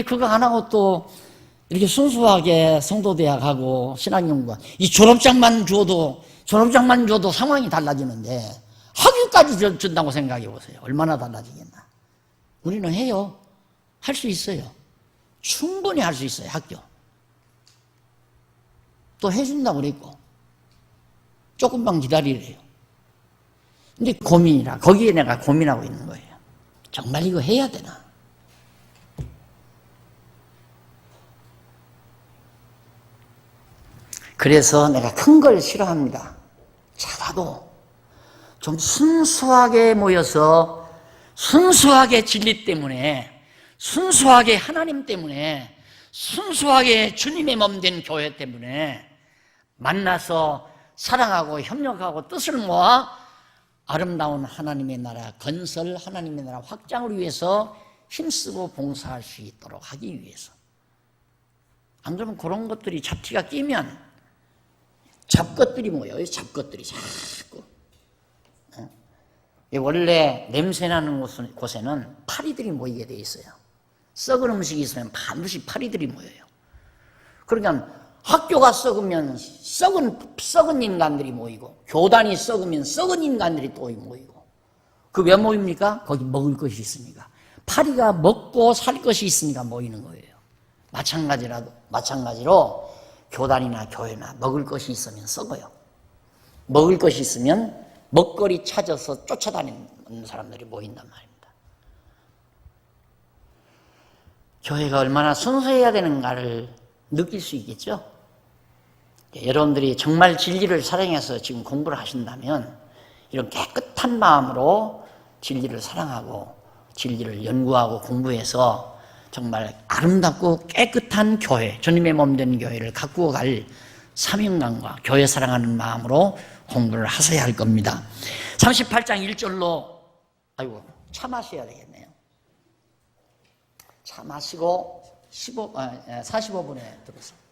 그거 안 하고 또 이렇게 순수하게 성도대학하고 신학연구원 이 졸업장만 줘도 상황이 달라지는데 학위까지 준다고 생각해 보세요. 얼마나 달라지겠나. 우리는 해요. 할 수 있어요. 충분히 할 수 있어요. 학교 또 해준다고 그랬고 조금만 기다리래요. 근데 거기에 내가 고민하고 있는 거예요. 정말 이거 해야 되나? 그래서 내가 큰 걸 싫어합니다. 작아도 좀 순수하게 모여서 순수하게 진리 때문에 순수하게 하나님 때문에 순수하게 주님의 몸 된 교회 때문에 만나서 사랑하고 협력하고 뜻을 모아 아름다운 하나님의 나라 건설, 하나님의 나라 확장을 위해서 힘쓰고 봉사할 수 있도록 하기 위해서. 안 그러면 그런 것들이 잡티가 끼면 잡것들이 모여요. 잡것들이 자꾸. 원래 냄새나는 곳에는 파리들이 모이게 돼 있어요. 썩은 음식이 있으면 반드시 파리들이 모여요. 그러니까 학교가 썩으면 썩은 인간들이 모이고 교단이 썩으면 썩은 인간들이 또 모이고 그 왜 모입니까? 거기 먹을 것이 있으니까. 파리가 먹고 살 것이 있으니까 모이는 거예요. 마찬가지로 교단이나 교회나 먹을 것이 있으면 썩어요. 먹을 것이 있으면 먹거리 찾아서 쫓아다니는 사람들이 모인단 말입니다. 교회가 얼마나 순수해야 되는가를 느낄 수 있겠죠? 여러분들이 정말 진리를 사랑해서 지금 공부를 하신다면 이런 깨끗한 마음으로 진리를 사랑하고 진리를 연구하고 공부해서 정말 아름답고 깨끗한 교회, 주님의 몸 된 교회를 가꾸어 갈 사명감과 교회 사랑하는 마음으로 공부를 하셔야 할 겁니다. 38장 1절로 차 마셔야 되겠네요. 다 마시고 45분에 들었습니다.